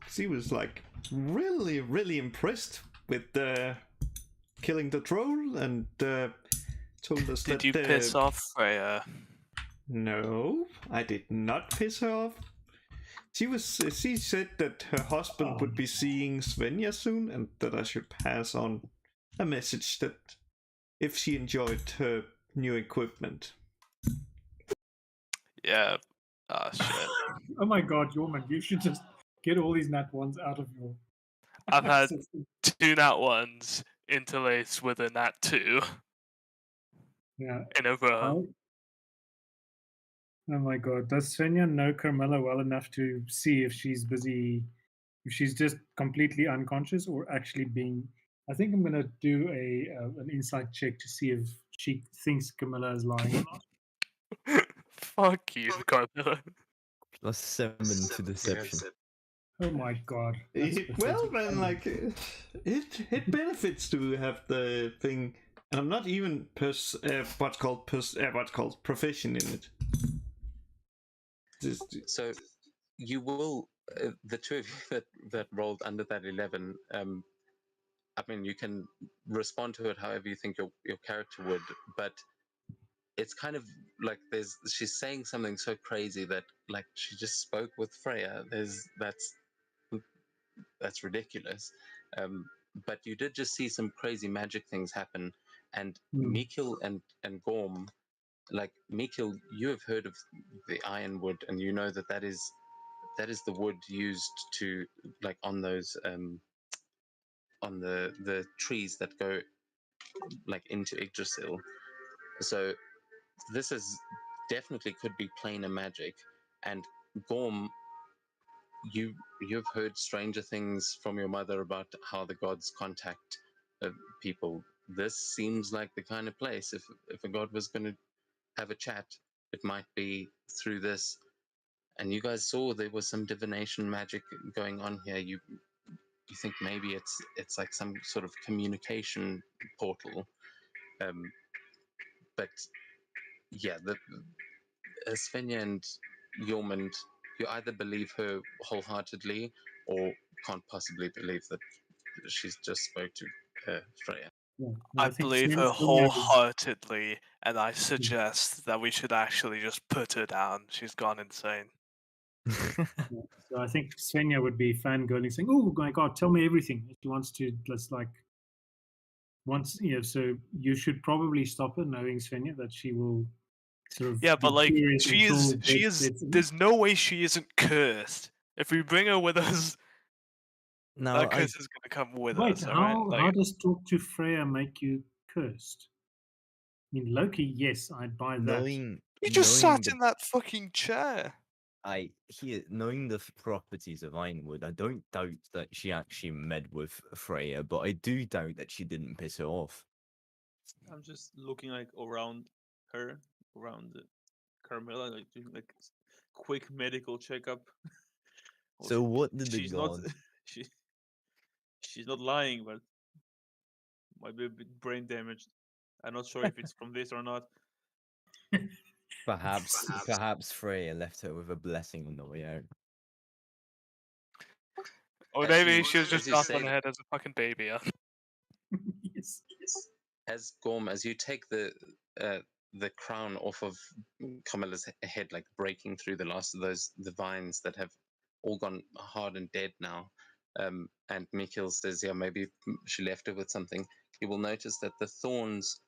She was like really, really impressed with killing the troll, and told us Did that. you piss off Freya? No, I did not piss her off. She said that her husband would be seeing Svenja soon, and that I should pass on a message that if she enjoyed her new equipment. Yeah. Ah, shit. Oh my god, Yorman, you should just get all these nat ones out of your I've had system. 2 nat ones interlaced with a nat 2 Yeah. in a row. Oh my god, does Svenja know Carmilla well enough to see if she's busy, if she's just completely unconscious or actually being? I think I'm gonna do an insight check to see if she thinks Camilla is lying or not. Fuck you, Carmilla. +7 to deception. Oh my god. That's Well, pathetic. then, like, it benefits to have the thing, and I'm not even what's called proficient in it. So you will the two of you that rolled under that 11. You can respond to it however you think your character would, but it's kind of like she's saying something so crazy that like she just spoke with Freya. That's ridiculous. Um, but you did just see some crazy magic things happen, and Mikil and Gorm, like Mikil, you have heard of the ironwood, and you know that is the wood used to like on those on the trees that go like into Yggdrasil. So this is definitely could be planar magic, and Gorm, you've heard stranger things from your mother about how the gods contact people. This seems like the kind of place. If a god was going to have a chat, it might be through this. And you guys saw there was some divination magic going on here. You think maybe it's like some sort of communication portal. But yeah, the Svenja and Yormund, you either believe her wholeheartedly or can't possibly believe that she's just spoke to Freya. Yeah. I think believe her Svenja is- wholeheartedly, and I suggest that we should actually just put her down. She's gone insane. Yeah. So I think Svenja would be fangirling, saying, "Oh my god, tell me everything." She wants to, let's like, once so you should probably stop her, knowing Svenja that she will sort of Yeah, but be like curious she until is, she death is. sets in. There's no way she isn't cursed. If we bring her with us, Now, that curse is gonna come with Wait, us. All right, how does talk to Freya make you cursed? I mean, Loki, yes, I'd buy that. knowing he just knowing sat the in that fucking chair. knowing the properties of Ironwood, I don't doubt that she actually met with Freya, but I do doubt that she didn't piss her off. I'm just looking like around her, around Carmilla, like doing like quick medical checkup. Well, So what did the she's not gods? she's not lying, but might be a bit brain damaged. I'm not sure if it's from this or not. Perhaps Freya left her with a blessing on the way out. Or As maybe you- she was as just you knocked say on the head as a fucking baby. Yeah. Yes. As Gorm, as you take the crown off of Camilla's head, like breaking through the last of the vines that have all gone hard and dead now, and Mikhail says, yeah, maybe she left her with something. You will notice that the thorns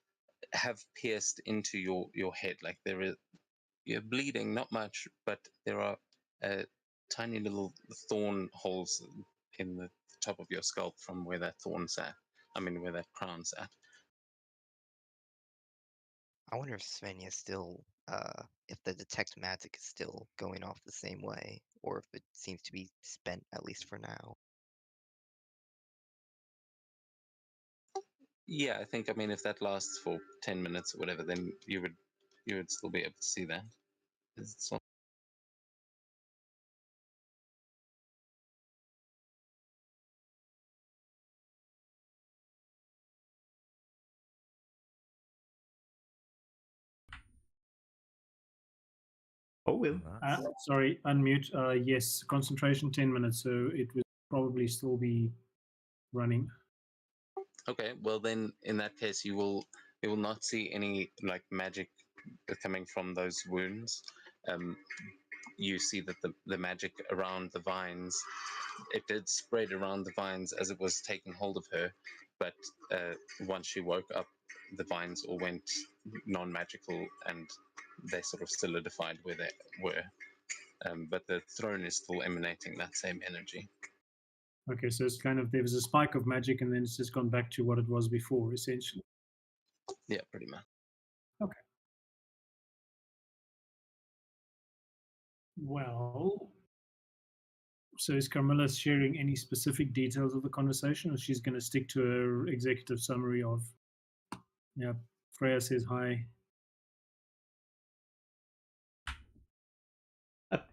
have pierced into your head. Like you're bleeding, not much, but there are tiny little thorn holes in the top of your scalp from where that thorn sat. I mean, where that crown sat. I wonder if Svenja is still, if the detect magic is still going off the same way, or if it seems to be spent at least for now. Yeah, I think. I mean, if that lasts for 10 minutes or whatever, then you would still be able to see that. It's not... Oh, well. Sorry, unmute. Yes, concentration 10 minutes, so it would probably still be running. Okay, well then, in that case, you will not see any like magic coming from those wounds. You see that the magic around the vines, it did spread around the vines as it was taking hold of her, but once she woke up, the vines all went non-magical and they sort of solidified where they were. But the throne is still emanating that same energy. Okay, so it's kind of, there was a spike of magic and then it's just gone back to what it was before, essentially. Yeah, pretty much. Okay. Well, so is Carmilla sharing any specific details of the conversation, or she's going to stick to her executive summary of, yeah, Freya says hi.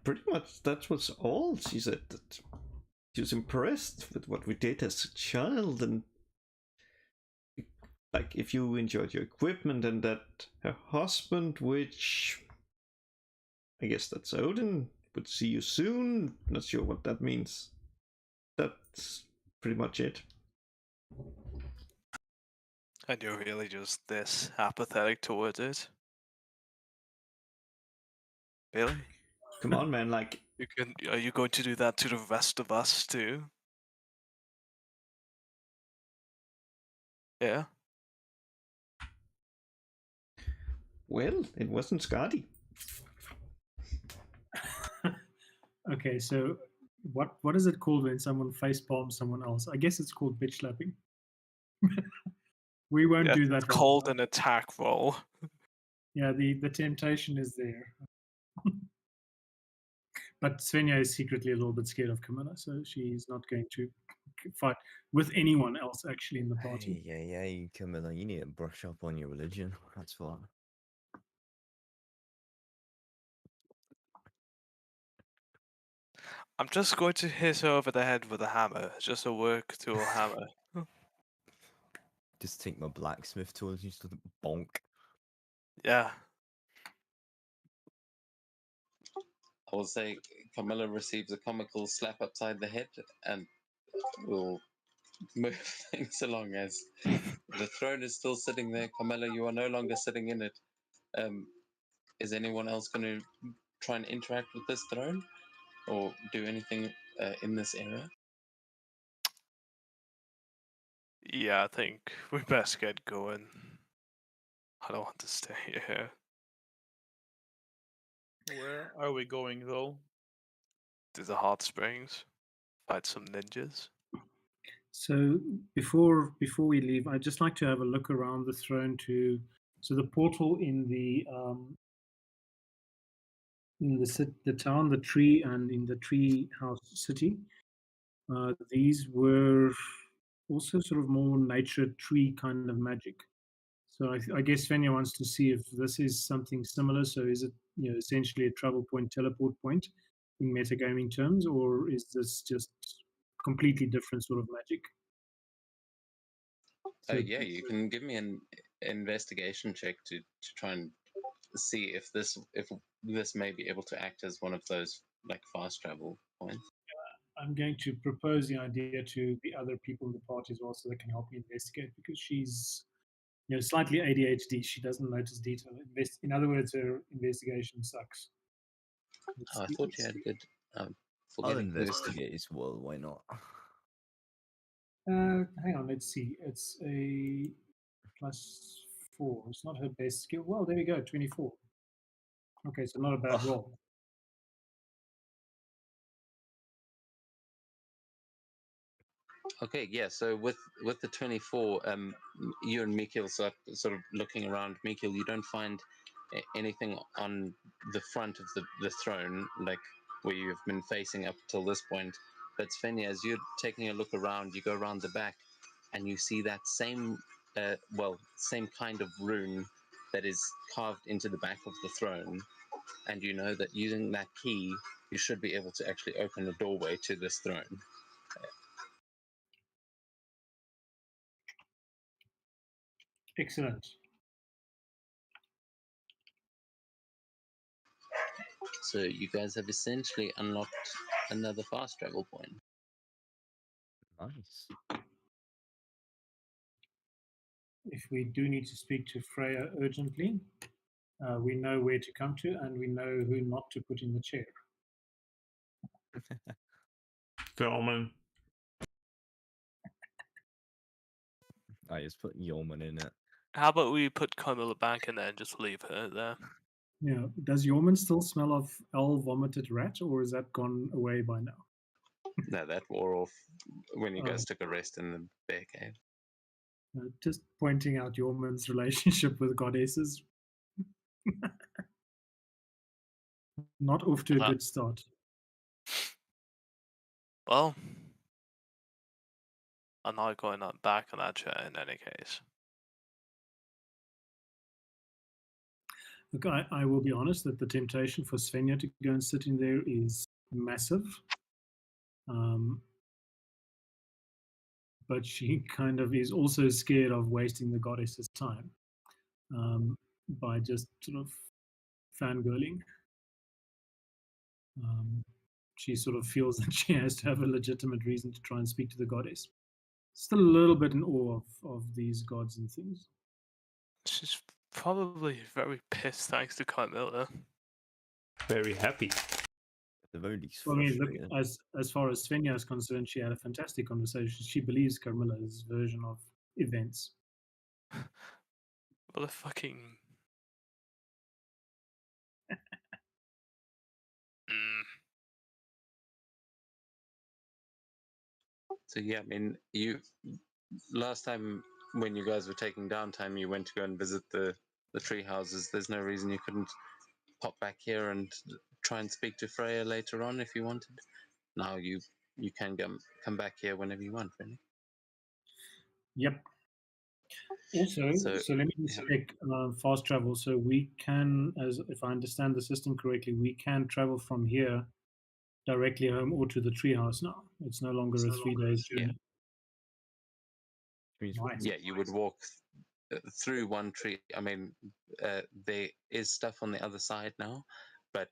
Pretty much that was all she said. That she was impressed with what we did as a child, and like if you enjoyed your equipment, and that her husband, which I guess that's Odin, would see you soon. Not sure what that means. That's pretty much it. And you're really just this apathetic towards it. Really? Come on, man, like Are you going to do that to the rest of us too? Yeah. well, it wasn't Scotty. Okay, so what is it called when someone face palms someone else? I guess it's called bitch slapping. We won't do that. It's called an attack roll. Yeah, the temptation is there. But Svenja is secretly a little bit scared of Camilla, so she's not going to fight with anyone else actually in the party. Hey, Camilla, you need to brush up on your religion. That's what. I'm just going to hit her over the head with a hammer, just a work tool hammer. Just take my blacksmith tools and just bonk. Yeah. I will say Camilla receives a comical slap upside the head and will move things along as the throne is still sitting there. Camilla, you are no longer sitting in it. Is anyone else going to try and interact with this throne or do anything in this area? Yeah, I think we best get going. I don't want to stay here. Where are we going though? To the hot springs. Fight some ninjas. So before we leave, I'd just like to have a look around the throne to so the portal in the the town, the tree, and in the tree house city. These were also sort of more nature tree kind of magic. So I guess Fenya wants to see if this is something similar. So is it essentially a travel point, teleport point in metagaming terms, or is this just completely different sort of magic? So Yeah, you can give me an investigation check to try and see if this may be able to act as one of those like fast travel points. I'm going to propose the idea to the other people in the party as well, so they can help me investigate because she's slightly ADHD. She doesn't notice detail. In other words, her investigation sucks. Oh, I thought you had good. I'll Forgetting who's investigate as well. Why not? Hang on, let's see. It's a +4. It's not her best skill. Well, there we go, 24. Okay, so not a bad Ugh. roll. Okay, yeah. So with the 24, you and Mikhail sort of looking around. Mikhail, you don't find anything on the front of the throne, like where you've been facing up till this point. But Svenja, as you're taking a look around, you go around the back, and you see that same, same kind of rune that is carved into the back of the throne, and you know that using that key, you should be able to actually open the doorway to this throne. Excellent. So you guys have essentially unlocked another fast travel point. Nice. If we do need to speak to Freya urgently, we know where to come to and we know who not to put in the chair. Gentlemen. I just put Yeoman in it. How about we put Camilla back in there and just leave her there? Yeah. Does Yorman still smell of L vomited rat, or is that gone away by now? No, that wore off when you guys Oh. took a rest in the bear cave. Just pointing out Yorman's relationship with goddesses. Not off to a good start. Well, I'm not going back on that chair in any case. Look, I will be honest that the temptation for Svenja to go and sit in there is massive. But she kind of is also scared of wasting the goddess's time by just sort of fangirling. She sort of feels that she has to have a legitimate reason to try and speak to the goddess. Still a little bit in awe of these gods and things. She's probably very pissed thanks to Camilla. Very happy. The very least Well, I mean, look, frustrated. as far as Svenja is concerned, she had a fantastic conversation. She believes Carmilla's version of events. What a fucking. So yeah, I mean, you last time when you guys were taking downtime, you went to go and visit the tree houses. There's no reason you couldn't pop back here and try and speak to Freya later on if you wanted. Now you can come back here whenever you want, really. Yep. Also, so let me just check fast travel. So we can, as if I understand the system correctly, we can travel from here directly home or to the treehouse now. It's no longer a 3 days journey. Nice. Yeah, you would walk through one tree. I mean, there is stuff on the other side now, but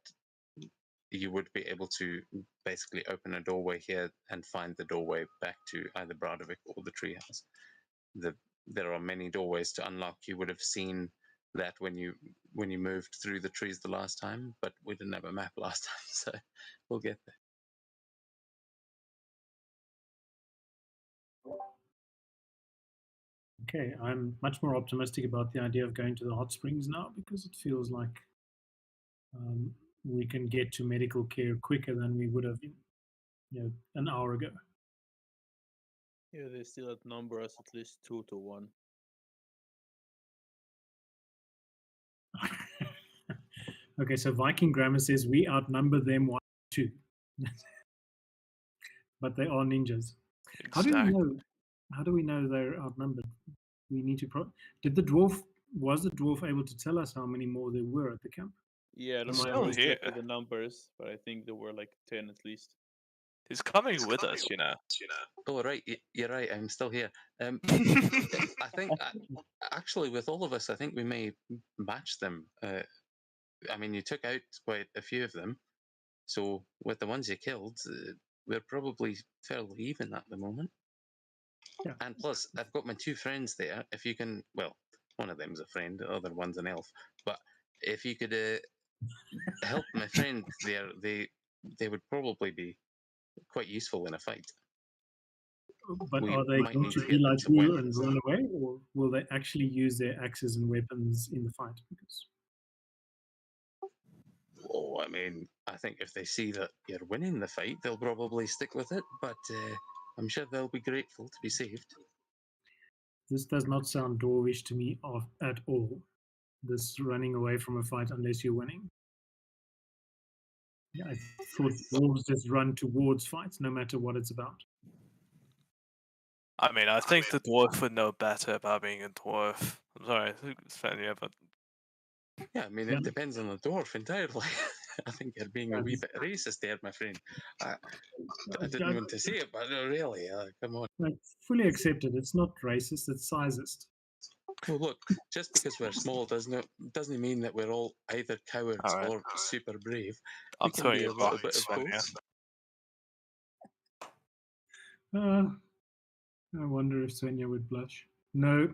you would be able to basically open a doorway here and find the doorway back to either Bradovik or the treehouse. There are many doorways to unlock. You would have seen that when you moved through the trees the last time, but we didn't have a map last time, so we'll get there. Okay, I'm much more optimistic about the idea of going to the hot springs now because it feels like we can get to medical care quicker than we would have, an hour ago. Yeah, they still outnumber us at least 2 to 1. Okay, so Viking grammar says we outnumber them 1-2, but they are ninjas. Exactly. How do we know they're outnumbered? We need to. Was the dwarf able to tell us how many more there were at the camp? Yeah, I don't He's know still exactly here. the numbers, but I think there were like 10 at least. He's coming with us, you know. Oh, right, you're right. I'm still here. I think actually, with all of us, I think we may match them. I mean, you took out quite a few of them, so with the ones you killed, we're probably fairly even at the moment. Yeah. And plus, I've got my 2 friends there. If you can, well, one of them's a friend, the other one's an elf. But if you could help my friend there, they would probably be quite useful in a fight. But We are they might going need to to be get them like to you win. and run away, or will they actually use their axes and weapons in the fight? Because Oh, I mean, I think if they see that you're winning the fight, they'll probably stick with it. But I'm sure they'll be grateful to be saved. this does not sound dwarvish to me at all. This running away from a fight unless you're winning. Yeah, I thought dwarves just run towards fights no matter what it's about. I mean, I think the dwarf would know better about being a dwarf. I'm sorry, Svenja, but Yeah, I mean, Yeah. it depends on the dwarf entirely. I think you're being a wee bit racist there, my friend. I didn't want to say it, but really, come on. I fully accept it. It's not racist, it's sizist. Well, look, just because we're small doesn't mean that we're all either cowards Alright. or super brave. I'm We can throwing be a you little back, bit of Svenja. both. I wonder if Svenja would blush. No,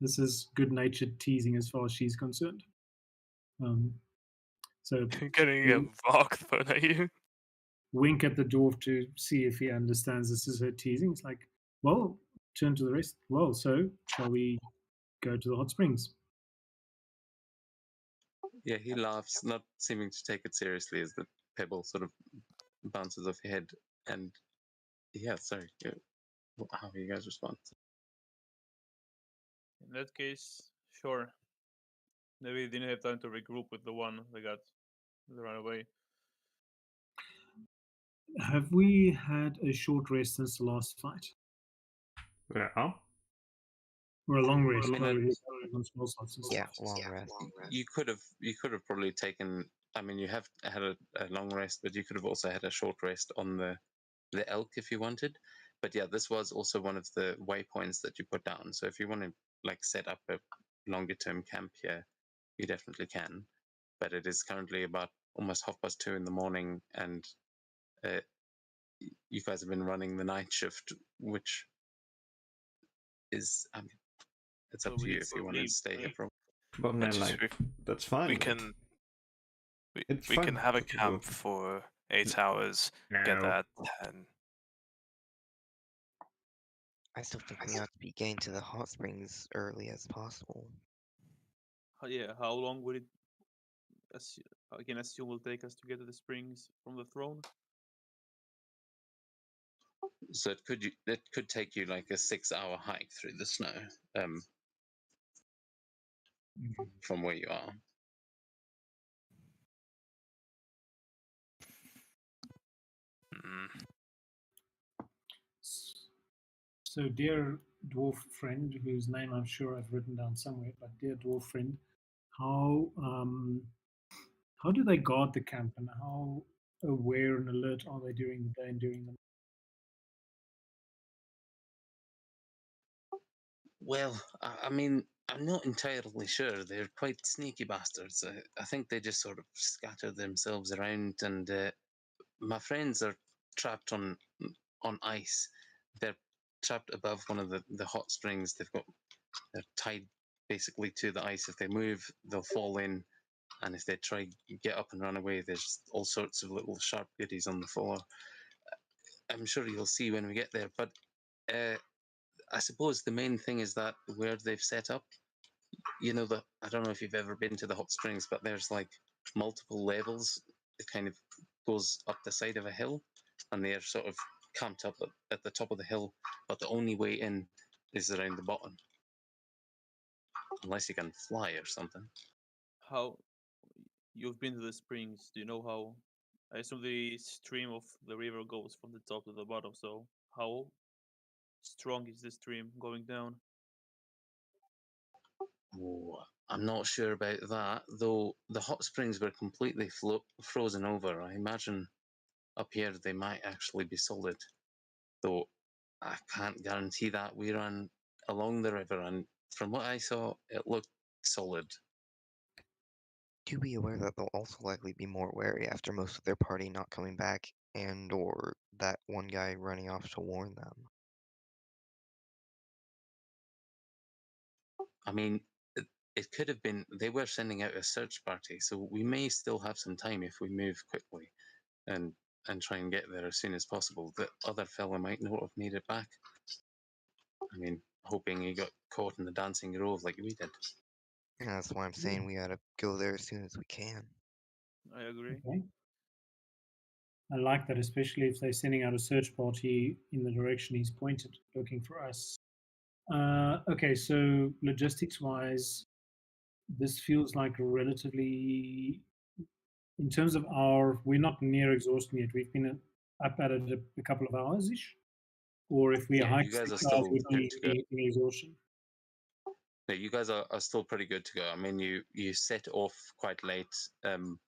this is good-natured teasing as far as she's concerned. So Getting a rock thrown at you. wink at the dwarf to see if he understands this is her teasing. It's like, well, turn to the rest. Well, so shall we go to the hot springs? Yeah, he laughs, not seeming to take it seriously as the pebble sort of bounces off your head. And yeah, sorry, how you guys respond? In that case, sure. Maybe they didn't have time to regroup with the one they ran away. Have we had a short rest since the last fight? Yeah. Or a long rest? I mean, Sorry, on small slots and Yeah, stuff. long rest. you could have probably taken. I mean, you have had a long rest, but you could have also had a short rest on the elk if you wanted. But yeah, this was also one of the waypoints that you put down. So if you want to like set up a longer term camp here, you definitely can. But it is currently about almost 2:30 in the morning, and you guys have been running the night shift, which is, I mean, it's up So to we you need if to you want to leave. stay here for. But Yeah, man, just like, that's fine. we like, can it's we can fine have a to go. camp for 8 hours, get No. there at 10. I still think we have to be getting to the hot springs early as possible. Yeah, how long would it assume will take us to get to the springs from the throne? So it could take you like a 6-hour hike through the snow, from where you are. So, dear dwarf friend, whose name I'm sure I've written down somewhere, but dear dwarf friend, how do they guard the camp, and how aware and alert are they during the day and during the night? Well, I mean, I'm not entirely sure. They're quite sneaky bastards. I think they just sort of scatter themselves around, and my friends are trapped on ice. They're trapped above one of the hot springs. They're tied basically to the ice. If they move, they'll fall in, and if they try to get up and run away, there's all sorts of little sharp goodies on the floor. I'm sure you'll see when we get there, but I suppose the main thing is that where they've set up, I don't know if you've ever been to the hot springs, but there's like multiple levels. It kind of goes up the side of a hill, and they're sort of camped up at the top of the hill, but the only way in is around the bottom, unless you can fly or something. How you've been to the springs? Do you know how? I assume the stream of the river goes from the top to the bottom. So how strong is the stream going down? Oh, I'm not sure about that, though the hot springs were completely frozen over. I imagine up here they might actually be solid, though I can't guarantee that. We ran along the river, and from what I saw, it looked solid. Do be aware that they'll also likely be more wary after most of their party not coming back and or that one guy running off to warn them. I mean, it could have been they were sending out a search party, so we may still have some time if we move quickly and try and get there as soon as possible. The other fella might not have made it back. I mean, hoping he got caught in the dancing grove like we did. And that's why I'm saying we gotta go there as soon as we can. I agree. Okay. I like that, especially if they're sending out a search party in the direction he's pointed, looking for us. Okay, so logistics wise, this feels like relatively, in terms of we're not near exhaustion yet. We've been up at it a couple of hours ish. Or if we Yeah, hike you guys are 6 hours, still we'd good be to go. in exhaustion. No, you guys are still pretty good to go. I mean, you set off quite late, and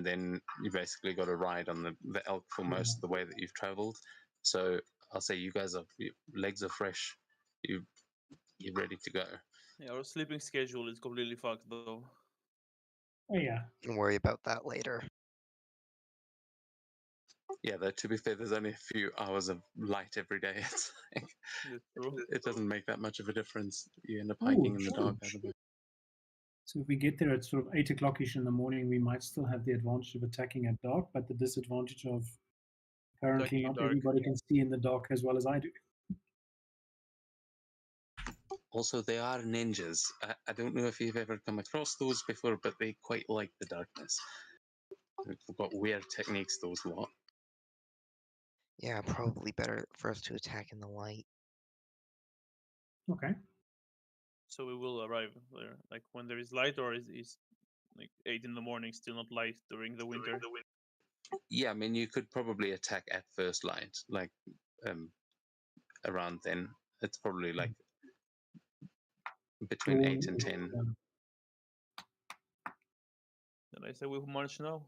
then you basically got a ride on the elk for most of the way that you've travelled. So I'll say you guys your legs are fresh. You're ready to go. Yeah, our sleeping schedule is completely fucked though. Oh yeah. Don't worry about that later. Yeah, though, to be fair, there's only a few hours of light every day. It's like, That's true. it doesn't make that much of a difference. You end up Oh, hiking in the true. dark either way. So if we get there at sort of 8 o'clock-ish in the morning, we might still have the advantage of attacking at dark, but the disadvantage of apparently Attacking in not dark. everybody can see in the dark as well as I do. Also, they are ninjas. I don't know if you've ever come across those before, but they quite like the darkness. They've got weird techniques, those lot. Yeah, probably better for us to attack in the light. Okay. So we will arrive there like when there is light, or is like 8 in the morning still not light during the winter? Yeah, I mean, you could probably attack at first light, like around then. It's probably like between Dawn 8 and is, 10. Then I say we march now.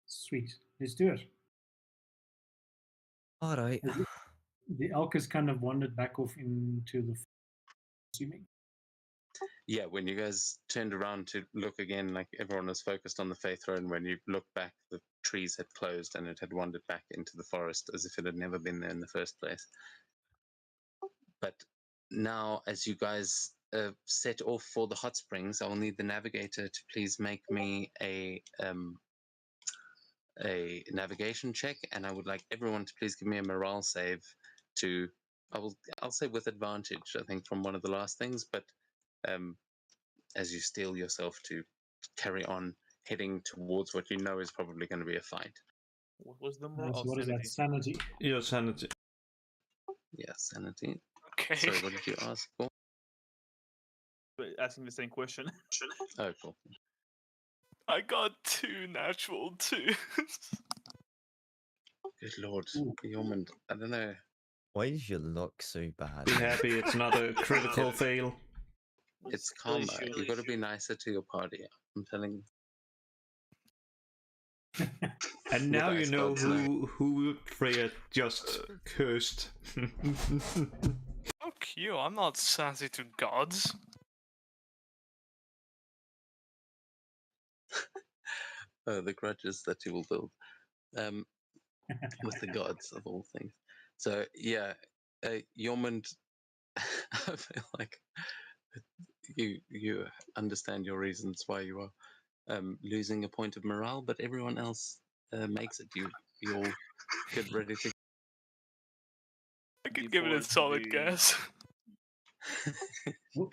Sweet. Let's do it. All right. The elk has kind of wandered back off into the assuming. Yeah, when you guys turned around to look again, like everyone was focused on the Fae Throne, when you looked back, the trees had closed and it had wandered back into the forest as if it had never been there in the first place. But now, as you guys set off for the hot springs, I will need the navigator to please make me a navigation check, and I would like everyone to please give me a morale save. I'll say with advantage, I think, from one of the last things, but as you steel yourself to carry on heading towards what you know is probably going to be a fight. What was the more? So Oh, what is that? sanity. Sanity. Your sanity. Yeah, sanity. Okay. Sorry, what did you ask for? Asking the same question. Oh, cool. I got 2 natural 2s. Good lord, Ooh. Yormund. I don't know. Why is your luck so bad? Be happy it's not a critical fail. It's skill karma. issue. You got to be nicer to your party. I'm telling you. And The now you dice know gods know. who Freya just cursed. Fuck you, I'm not sassy to gods. The grudges that you will build with the gods of all things. So yeah, Yormund, I feel like you understand your reasons why you are losing a point of morale, but everyone else makes it. You all get ready to. I could give it a D4 solid the- guess.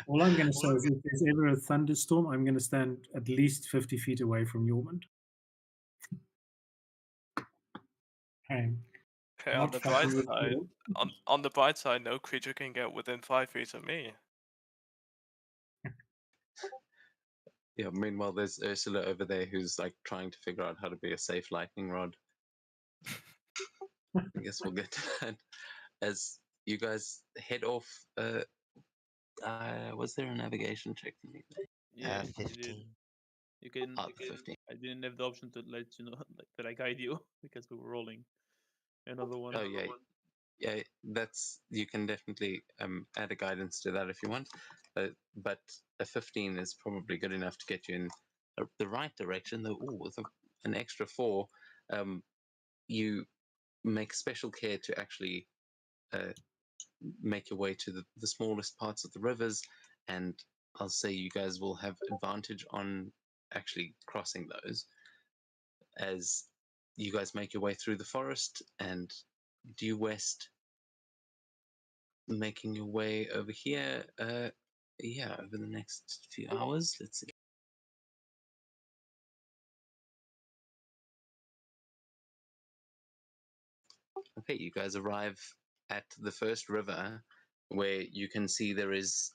All I'm going to say is if there's ever a thunderstorm, I'm going to stand at least 50 feet away from Yormund. Okay. Okay, on Not the fucking bright with side, you. on the bright side, no creature can get within 5 feet of me. Yeah. Meanwhile, there's Ursula over there who's like trying to figure out how to be a safe lightning rod. I guess we'll get to that as you guys head off. Was there a navigation check for me? Yeah, you did. 15. You can. Oh, 15. I didn't have the option to let you know like, that I guide you because we were rolling another one. Oh yeah, yeah. That's you can definitely add a guidance to that if you want, but a 15 is probably good enough to get you in the right direction. Though, with an extra 4, you make special care to actually uh, make your way to the smallest parts of the rivers, and I'll say you guys will have advantage on actually crossing those as you guys make your way through the forest and due west, making your way over here. Yeah, over the next few hours. Let's see. Okay, you guys arrive at the first river where you can see there is.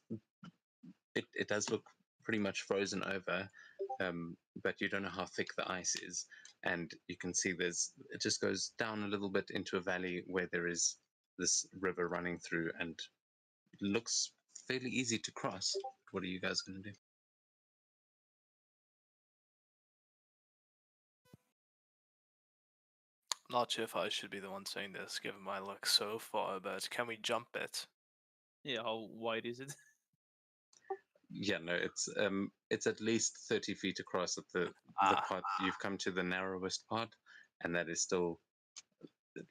It does look pretty much frozen over, but you don't know how thick the ice is, and you can see it just goes down a little bit into a valley where there is this river running through, and looks fairly easy to cross. What are you guys going to do? Not sure if I should be the one saying this, given my luck so far, but can we jump it? Yeah, how wide is it? Yeah, no, it's at least 30 feet across at the part you've come to the narrowest part, and that is still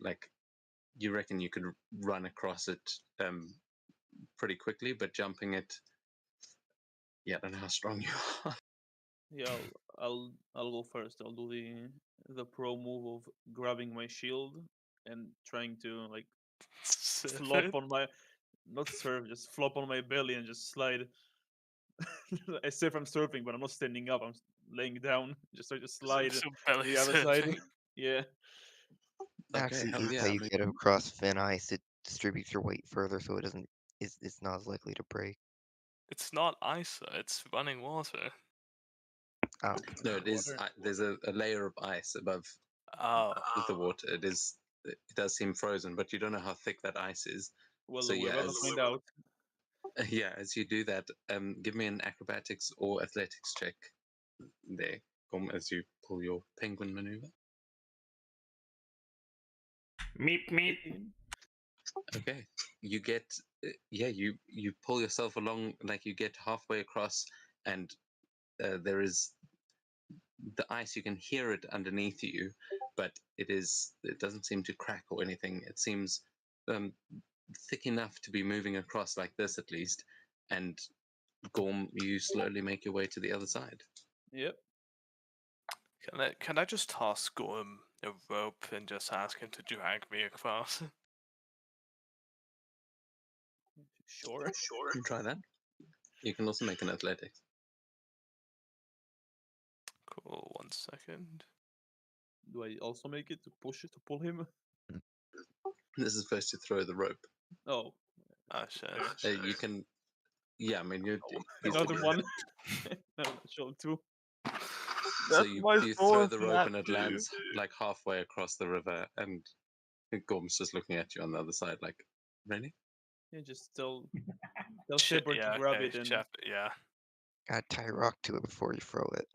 like you reckon you could run across it pretty quickly, but jumping it, yeah, I don't know how strong you are. Yeah, I'll go first. I'll do the pro move of grabbing my shield and trying to like Surf flop it? on my not surf, just flop on my belly and just slide. As if I'm surfing, but I'm not standing up. I'm laying down. Just try to slide So to belly the other side. surfing. Yeah. Okay, Actually, hell this is yeah, how I you mean, get across thin ice. It distributes your weight further, so it doesn't. It's not as likely to break. It's not ice, though, it's running water. Oh, okay. no, it is. Water. There's a layer of ice above Oh. the water. It is. It does seem frozen, but you don't know how thick that ice is. Well, So we're yeah, about to find out. yeah, as you do that, give me an acrobatics or athletics check there, as you pull your penguin maneuver. Meep meep. 18. Okay, you get yeah, you pull yourself along, like you get halfway across, and there is the ice. You can hear it underneath you, but it doesn't seem to crack or anything. It seems um, thick enough to be moving across like this at least, and Gorm, you slowly make your way to the other side. Yep. Can I just toss Gorm a rope and just ask him to drag me across? Sure. You can try that. You can also make an athletics. Cool, 1 second. Do I also make it to push it to pull him? This is first to throw the rope. Oh. Oh shit. You can, yeah. I mean, Another one. No, show two. So you throw the rope and it lands like halfway across the river, and Gorm's just looking at you on the other side, like, really? Yeah, just tell Shepard to yeah, grab okay, it and yeah. Gotta tie a rock to it before you throw it.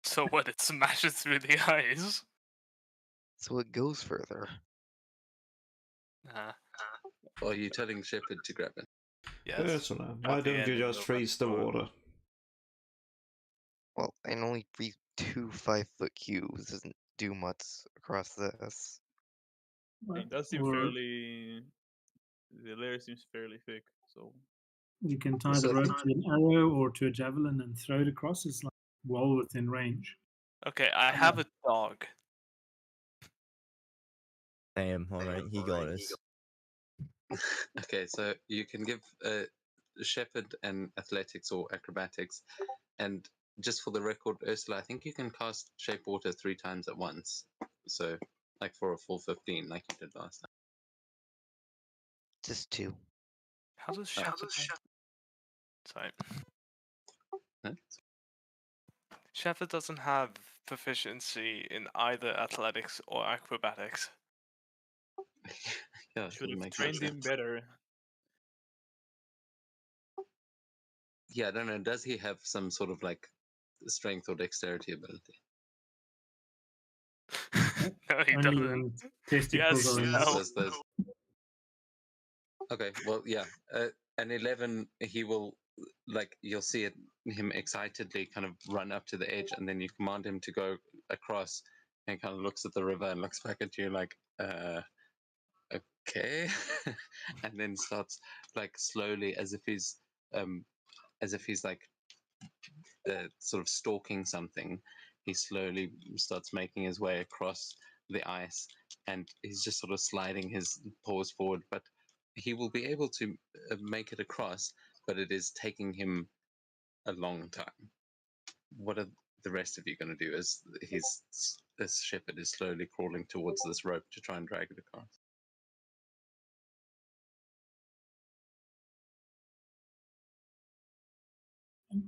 So what? It smashes through the ice. So it goes further. Or are you telling Shepard to grab it? Yes. Ursula, why At the don't end you of just the freeze the road. water? Well, I can only freeze 2 5-foot cubes. Doesn't do much across this. it does seem Or fairly. The layer seems fairly thick, so you can tie So the I rope think- to an arrow or to a javelin and throw it across. It's like well within range. Okay, I have a dog. Damn, alright, he got us. Okay, so you can give Shepherd an athletics or acrobatics, and just for the record, Ursula, I think you can cast Shape Water 3 times at once. So, like for a full 15, like you did last time. Just 2. How does Shepard? Sorry, Huh? Shepard doesn't have proficiency in either athletics or acrobatics. Yeah, should that have makes trained sense. him better. Yeah, I don't know. Does he have some sort of like strength or dexterity ability? No, he Only doesn't. when testicles Yes, are in. no. Those. Okay, well, yeah, an 11, he will, like, you'll see him excitedly kind of run up to the edge, and then you command him to go across, and kind of looks at the river and looks back at you like, okay, and then starts like slowly, as if he's like sort of stalking something. He slowly starts making his way across the ice, and he's just sort of sliding his paws forward, but he will be able to make it across, but it is taking him a long time. What are the rest of you going to do as this shepherd is slowly crawling towards this rope to try and drag it across?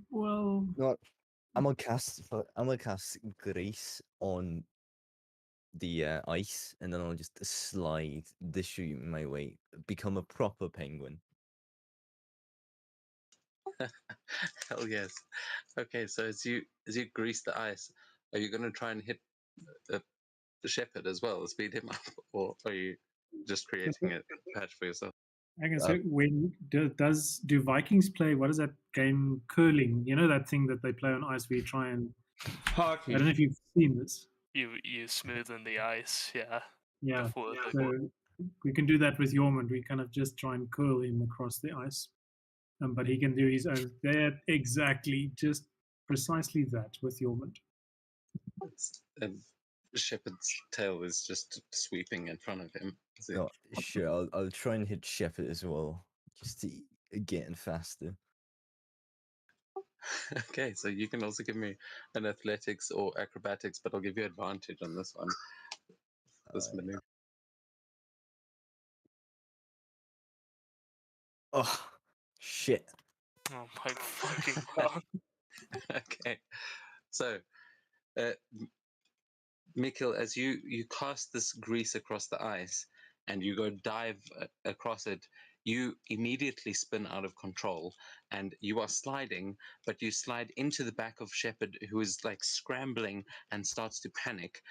Well, No, I'm gonna cast Grace on the ice, and then I'll just slide the shoot my way, become a proper penguin. Hell yes. Okay, so as you grease the ice, are you going to try and hit the shepherd as well, speed him up, or are you just creating a patch for yourself? I can say when do Vikings play? What is that game? Curling. You know that thing that they play on ice where you try and. Hockey. I don't know if you've seen this. You smoothen the ice, yeah. Yeah. Before the So we can do that with Yormund. We kind of just try and curl him across the ice. But he can do his own. That exactly, just precisely that with Yormund. And the shepherd's tail is just sweeping in front of him. No, sure, I'll try and hit Shepherd as well, just to get in faster. Okay, so you can also give me an athletics or acrobatics, but I'll give you advantage on this one. This maneuver. Oh, shit. Oh my fucking god. Okay, so Mikhail, as you cast this grease across the ice and you go dive across it, you immediately spin out of control and you are sliding, but you slide into the back of Shepard, who is like scrambling and starts to panic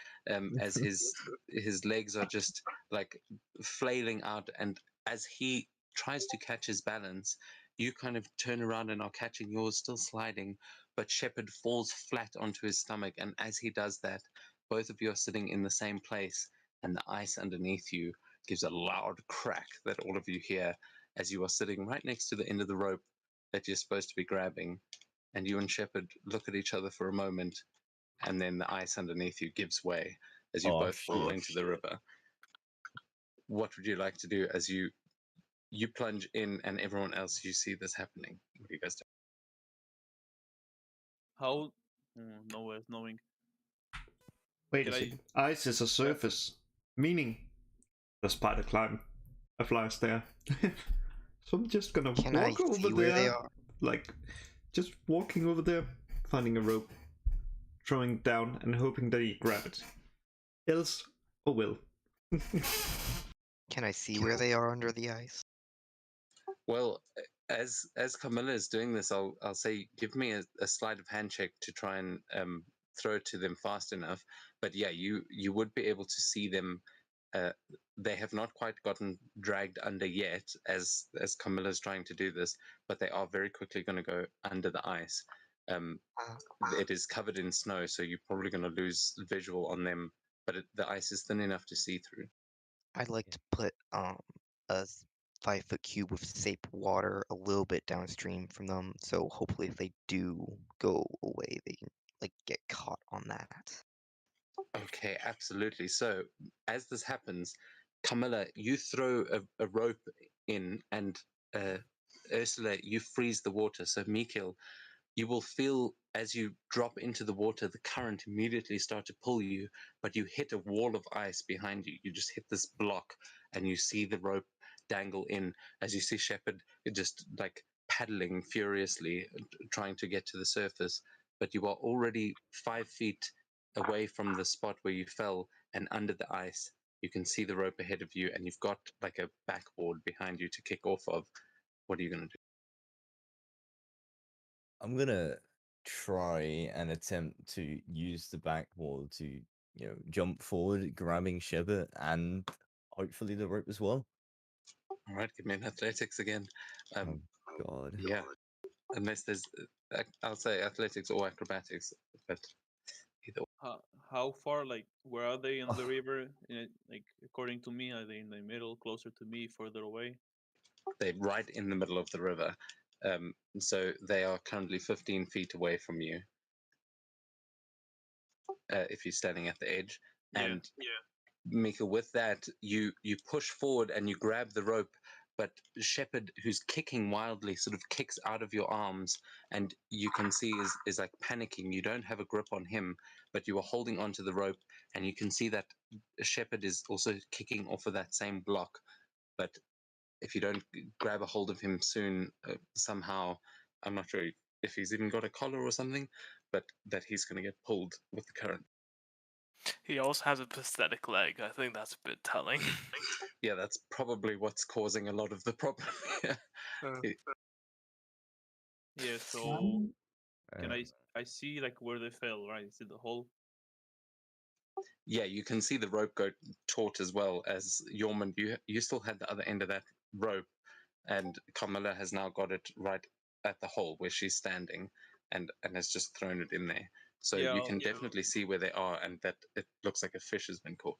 as his legs are just like flailing out, and as he tries to catch his balance, you kind of turn around and are catching yours, still sliding, but Shepard falls flat onto his stomach, and as he does that, both of you are sitting in the same place, and the ice underneath you gives a loud crack that all of you hear as you are sitting right next to the end of the rope that you're supposed to be grabbing. And you and Shepard look at each other for a moment, and then the ice underneath you gives way as you both fall into the river. What would you like to do as you plunge in, and everyone else, you see this happening? What do you guys do? How? No way of knowing. Wait Can a I- second. Ice is a surface, meaning the spider flies there. So I'm just gonna Can I walk over see where they there, are? like just walking over there, finding a rope, throwing it down, and hoping that he grab it. Else, oh well, Can I see where they are under the ice? Well, as Camilla is doing this, I'll say give me a sleight of hand check to try and throw it to them fast enough. But yeah, you would be able to see them. Uh, they have not quite gotten dragged under yet, as Camilla's trying to do this, but they are very quickly going to go under the ice. Um, it is covered in snow, so you're probably going to lose visual on them. But the ice is thin enough to see through. I'd like to put a 5-foot cube of safe water a little bit downstream from them, so hopefully if they do go away, they can like get caught on that. Okay, absolutely. So as this happens, Camilla, you throw a rope in, and Ursula, you freeze the water. So Mikhail, you will feel as you drop into the water, the current immediately start to pull you, but you hit a wall of ice behind you. You just hit this block, and you see the rope dangle in as you see Shepard just like paddling furiously, trying to get to the surface. But you are already 5 feet away from the spot where you fell and under the ice. You can see the rope ahead of you, and you've got like a backboard behind you to kick off of. What are you going to do? I'm gonna try and attempt to use the backboard to, jump forward, grabbing Shepard and hopefully the rope as well. All right, give me an athletics again. Oh God. Yeah, unless there's, I'll say athletics or acrobatics, but either. How far? Like, where are they in the river? Like, according to me, are they in the middle, closer to me, further away? They're right in the middle of the river. So they are currently 15 feet away from you. If you're standing at the edge, and Mika, with that, you push forward and you grab the rope, but Shepard, who's kicking wildly, sort of kicks out of your arms, and you can see is like panicking. You don't have a grip on him, but you are holding onto the rope, and you can see that Shepard is also kicking off of that same block. But if you don't grab a hold of him soon, somehow, I'm not sure if he's even got a collar or something, but that he's going to get pulled with the current. He also has a prosthetic leg. I think that's a bit telling. Yeah, that's probably what's causing a lot of the problem. Yeah. So can Uh, I see like where they fell? Right? Is it the hole? Yeah, you can see the rope go taut as well as Yormund. You still had the other end of that rope, and Carmilla has now got it right at the hole where she's standing, and has just thrown it in there. So Yeah. you can definitely see where they are, and that it looks like a fish has been caught.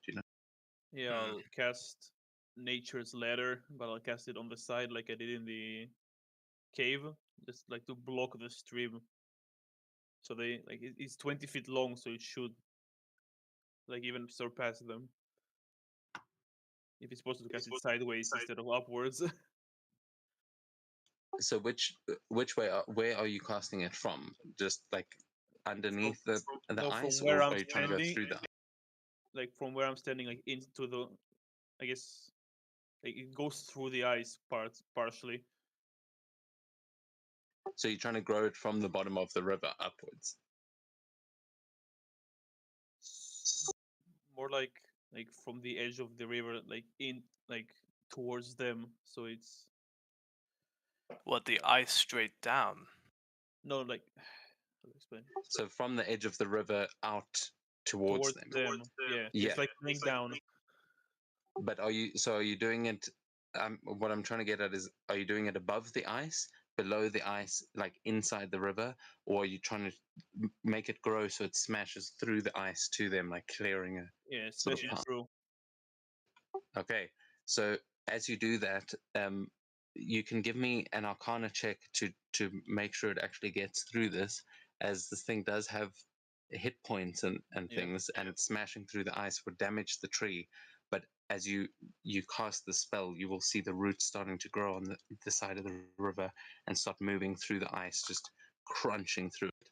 Yeah. I'll cast Nature's Ladder, but I'll cast it on the side like I did in the cave, just like to block the stream. So they like it's 20 feet long, so it should like even surpass them. If it's supposed to cast it sideways instead of upwards. So which way where are you casting it from? Just like underneath the No, ice, from or where I'm are you trying to go standing, through the? like from where I'm standing, like into the, I guess, like it goes through the ice parts partially. So you're trying to grow it from the bottom of the river upwards. More like from the edge of the river, like in like towards them. So it's What, the ice straight down? no like how to explain So from the edge of the river out towards towards them. them. Yeah, Yeah. it's like coming down. But are you doing it? What I'm trying to get at is, are you doing it above the ice, below the ice, like inside the river, or are you trying to make it grow so it smashes through the ice to them, like clearing a Yeah, sort of smashing path? through. Okay, so as you do that, you can give me an Arcana check to make sure it actually gets through this, as this thing does have hit points and Yeah. things, and smashing through the ice would damage the tree. But as you cast the spell, you will see the roots starting to grow on the side of the river and start moving through the ice, just crunching through it.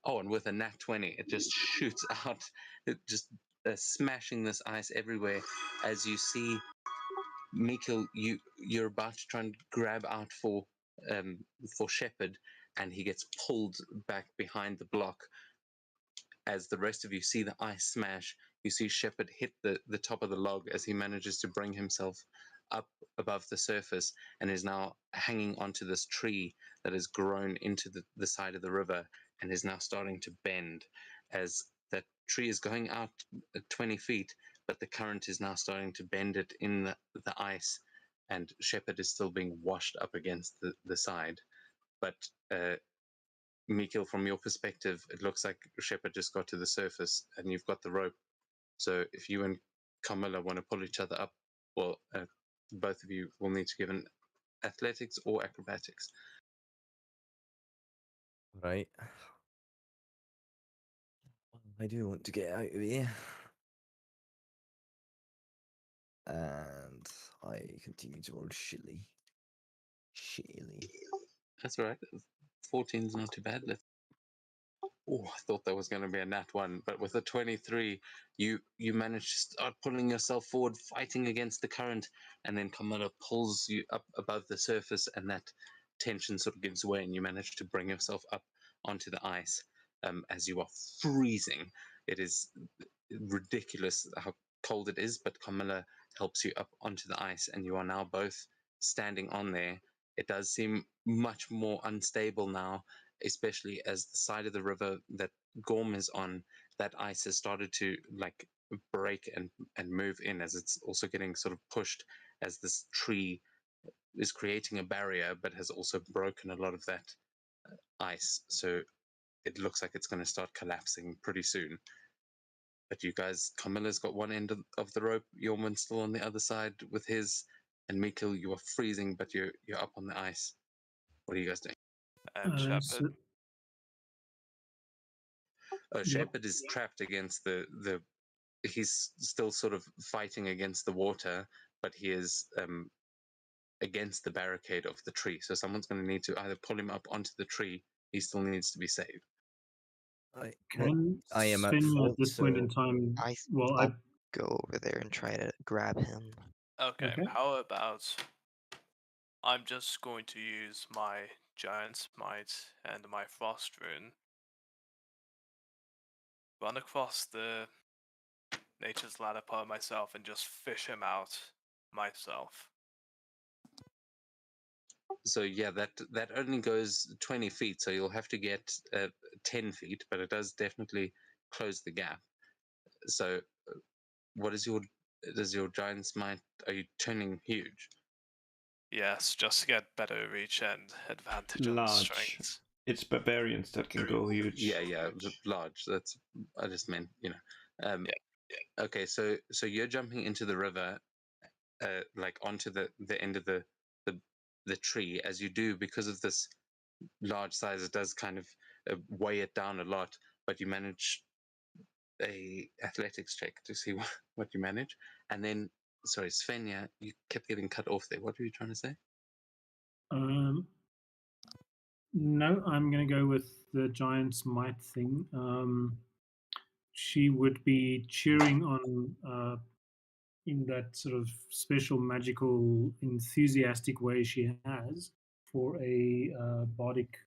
Oh, and with a nat 20, it just shoots out, it just smashing this ice everywhere. As you see, Mikkel, you're about to try and grab out for Shepard, and he gets pulled back behind the block. As the rest of you see the ice smash, you see Shepard hit the top of the log as he manages to bring himself up above the surface and is now hanging onto this tree that has grown into the side of the river and is now starting to bend as that tree is going out 20 feet, but the current is now starting to bend it in the ice, and Shepard is still being washed up against the side. But Mikil, from your perspective, it looks like Shepard just got to the surface and you've got the rope. So if you and Carmilla want to pull each other up, well, both of you will need to give an athletics or acrobatics. Right. I do want to get out of here. And I continue to roll shittily. Shittily. That's all right. 14 is not too bad. Oh, I thought that was going to be a nat 1, but with a 23, you manage to start pulling yourself forward, fighting against the current, and then Camilla pulls you up above the surface, and that tension sort of gives way, and you manage to bring yourself up onto the ice as you are freezing. It is ridiculous how cold it is, but Camilla helps you up onto the ice, and you are now both standing on there. It does seem much more unstable now, especially as the side of the river that Gorm is on, that ice has started to like break and move in as it's also getting sort of pushed as this tree is creating a barrier, but has also broken a lot of that ice. So it looks like it's going to start collapsing pretty soon. But you guys, Camilla's got one end of the rope, Yorman's still on the other side with his, and Mikil, you are freezing, but you're up on the ice. What are you guys doing? And Shepard. Shepard is trapped against the. He's still sort of fighting against the water, but he is against the barricade of the tree. So someone's going to need to either pull him up onto the tree. He still needs to be saved. I am at Sven fault, at this point in so time. I'll go over there and try to grab him. Okay, how about I'm just going to use my Giant's Might and my Frost Rune. Run across the Nature's Ladder part myself and just fish him out myself. So yeah, that only goes 20 feet, so you'll have to get 10 feet, but it does definitely close the gap. So what is your Giant's Might? Are you turning huge? Yes, just to get better reach and advantage on Large. strength. It's barbarians that can go huge. Yeah, large. That's I just meant, yeah. Okay, so you're jumping into the river, like onto the end of the tree. As you do, because of this large size, it does kind of weigh it down a lot. But you manage a athletics check to see what you manage, and then sorry, Svenja, you kept getting cut off there. What were you trying to say? No, I'm going to go with the Giant's Might thing. She would be cheering on in that sort of special, magical, enthusiastic way she has for a bardic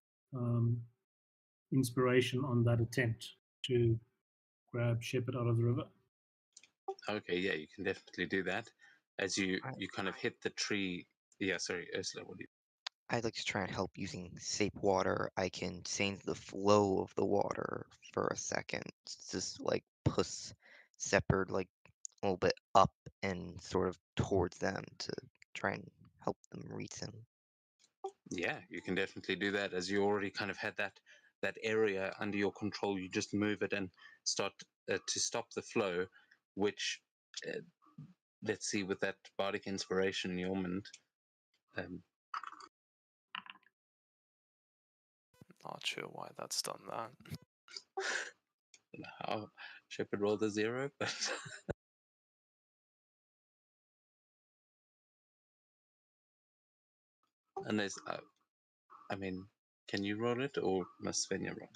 inspiration on that attempt to grab Shepard out of the river. Okay, yeah, you can definitely do that. As you kind of hit the tree. Yeah, sorry, Ursula, what do you? I'd like to try and help using safe water. I can change the flow of the water for a second. Just like push Shepard like a little bit up and sort of towards them to try and help them reach him. Yeah, you can definitely do that. As you already kind of had that area under your control, you just move it and start to stop the flow. Which, let's see, with that bardic inspiration, Yormand. Not sure why that's done that. How Shepard rolled a 0, but unless I mean, can you roll it or must Svenja roll?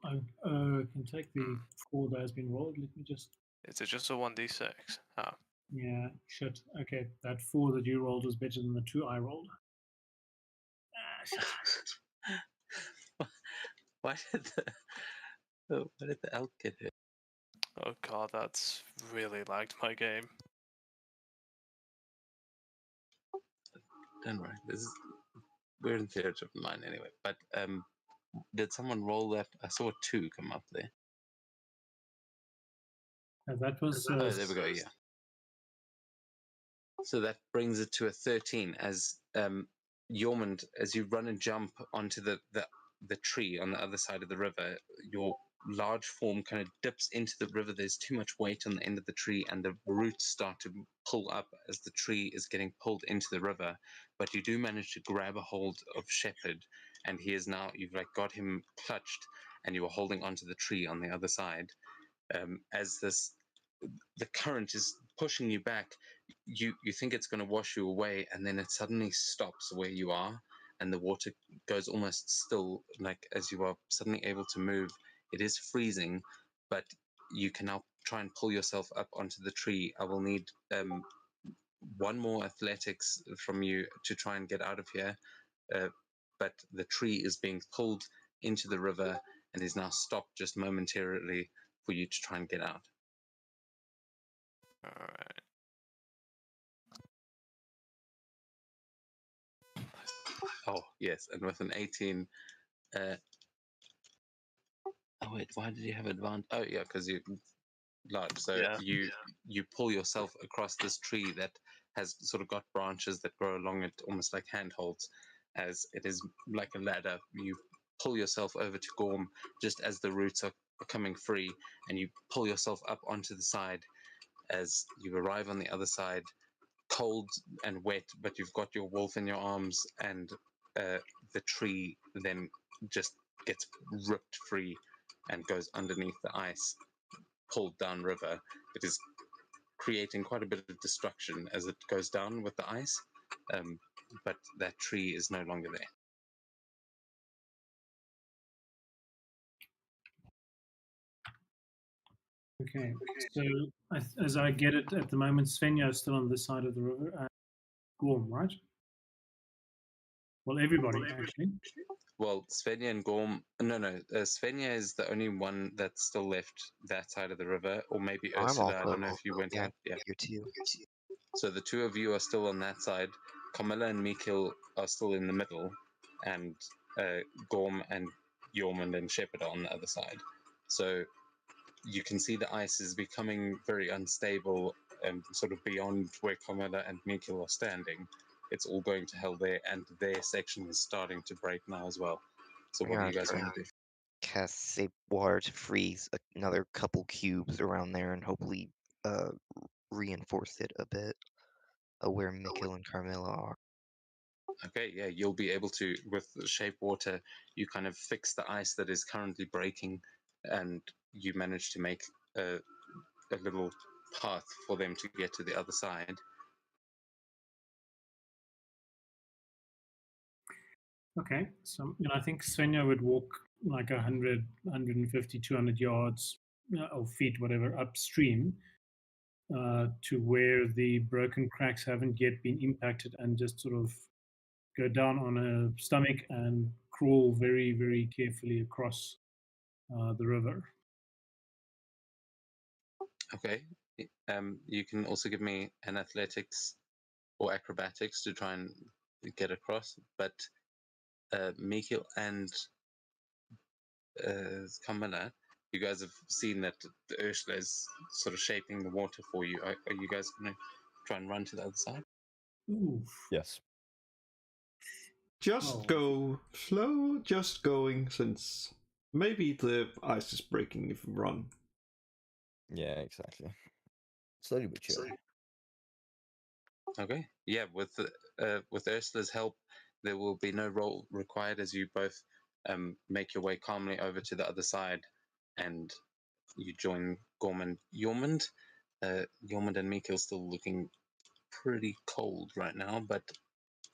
I can take the 4 that has been rolled. Let me just. Is it just a 1d6? Oh. Yeah, shit. Okay, that 4 that you rolled was better than the 2 I rolled. Why did the elk get hit? Oh god, that's really lagged my game. Don't worry. We're in theatre of mine anyway. But did someone roll that? I saw a 2 come up there. That was. Oh, there we go. Yeah. So that brings it to a 13 as Yormund, as you run and jump onto the tree on the other side of the river, your large form kind of dips into the river. There's too much weight on the end of the tree, and the roots start to pull up as the tree is getting pulled into the river. But you do manage to grab a hold of Shepherd, and he is now, you've like got him clutched, and you are holding onto the tree on the other side. As the current is pushing you back, you think it's going to wash you away, and then it suddenly stops where you are, and the water goes almost still, like as you are suddenly able to move. It is freezing, but you can now try and pull yourself up onto the tree. I will need one more athletics from you to try and get out of here, but the tree is being pulled into the river and is now stopped just momentarily for you to try and get out. Alright. Oh, yes, and with an 18, oh wait, why did you have advantage? Oh yeah, because you large. So Yeah. you pull yourself across this tree that has sort of got branches that grow along it, almost like handholds, as it is like a ladder. You pull yourself over to Gorm just as the roots are coming free, and you pull yourself up onto the side. As you arrive on the other side, cold and wet, but you've got your wolf in your arms, and the tree then just gets ripped free and goes underneath the ice, pulled down river. It is creating quite a bit of destruction as it goes down with the ice, but that tree is no longer there. Okay, so as I get it at the moment, Svenja is still on this side of the river. Gorm, right? Well, everybody actually. Well, Svenja and Gorm, no, Svenja is the only one that's still left that side of the river, or maybe I'm Ursula. I also don't know if you went out. Yeah. here too. So the two of you are still on that side. Camilla and Mikil are still in the middle, and Gorm and Yormund and Shepard are on the other side. So you can see the ice is becoming very unstable and sort of beyond where Camilla and Mikil are standing. It's all going to hell there, and their section is starting to break now as well. So what do you guys want to do? Cast Save Water to freeze another couple cubes around there and hopefully uh, reinforce it a bit where Mikil and Carmilla are. Okay, yeah, you'll be able to, with shape water, you kind of fix the ice that is currently breaking, and you manage to make a little path for them to get to the other side. Okay, so I think Svenja would walk like 100, 150, 200 yards or feet, whatever, upstream to where the broken cracks haven't yet been impacted, and just sort of go down on her stomach and crawl very, very carefully across the river. Okay, you can also give me an athletics or acrobatics to try and get across, but Mikil and Camilla, you guys have seen that the Ursula is sort of shaping the water for you. Are you guys going to try and run to the other side? Ooh, Yes. Just Oh. go slow, just going, since maybe the ice is breaking if we run. Yeah, exactly. Slowly but surely. Okay, yeah. With Ursula's help, there will be no roll required as you both make your way calmly over to the other side, and you join Gorm and Yormund. Yormund and Mikil still looking pretty cold right now, but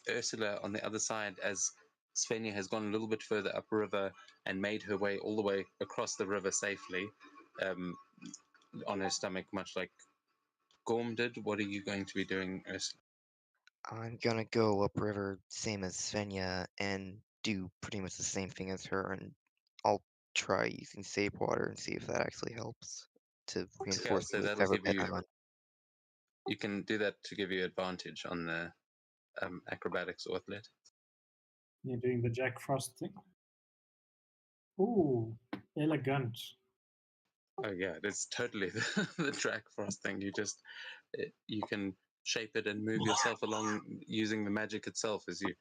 Ursula on the other side, as Svenja has gone a little bit further upriver and made her way all the way across the river safely, um, on her stomach, much like Gorm did. What are you going to be doing, Ursula? I'm gonna go upriver, same as Svenja, and do pretty much the same thing as her, and I'll try using Save Water and see if that actually helps. to reinforce so it with that'll give feather you. bed on. You can do that to give you advantage on the acrobatics or athletics. You're doing the Jack Frost thing. Ooh, elegant. Oh yeah, it's totally the Jack Frost thing. You can shape it and move yourself along using the magic itself as you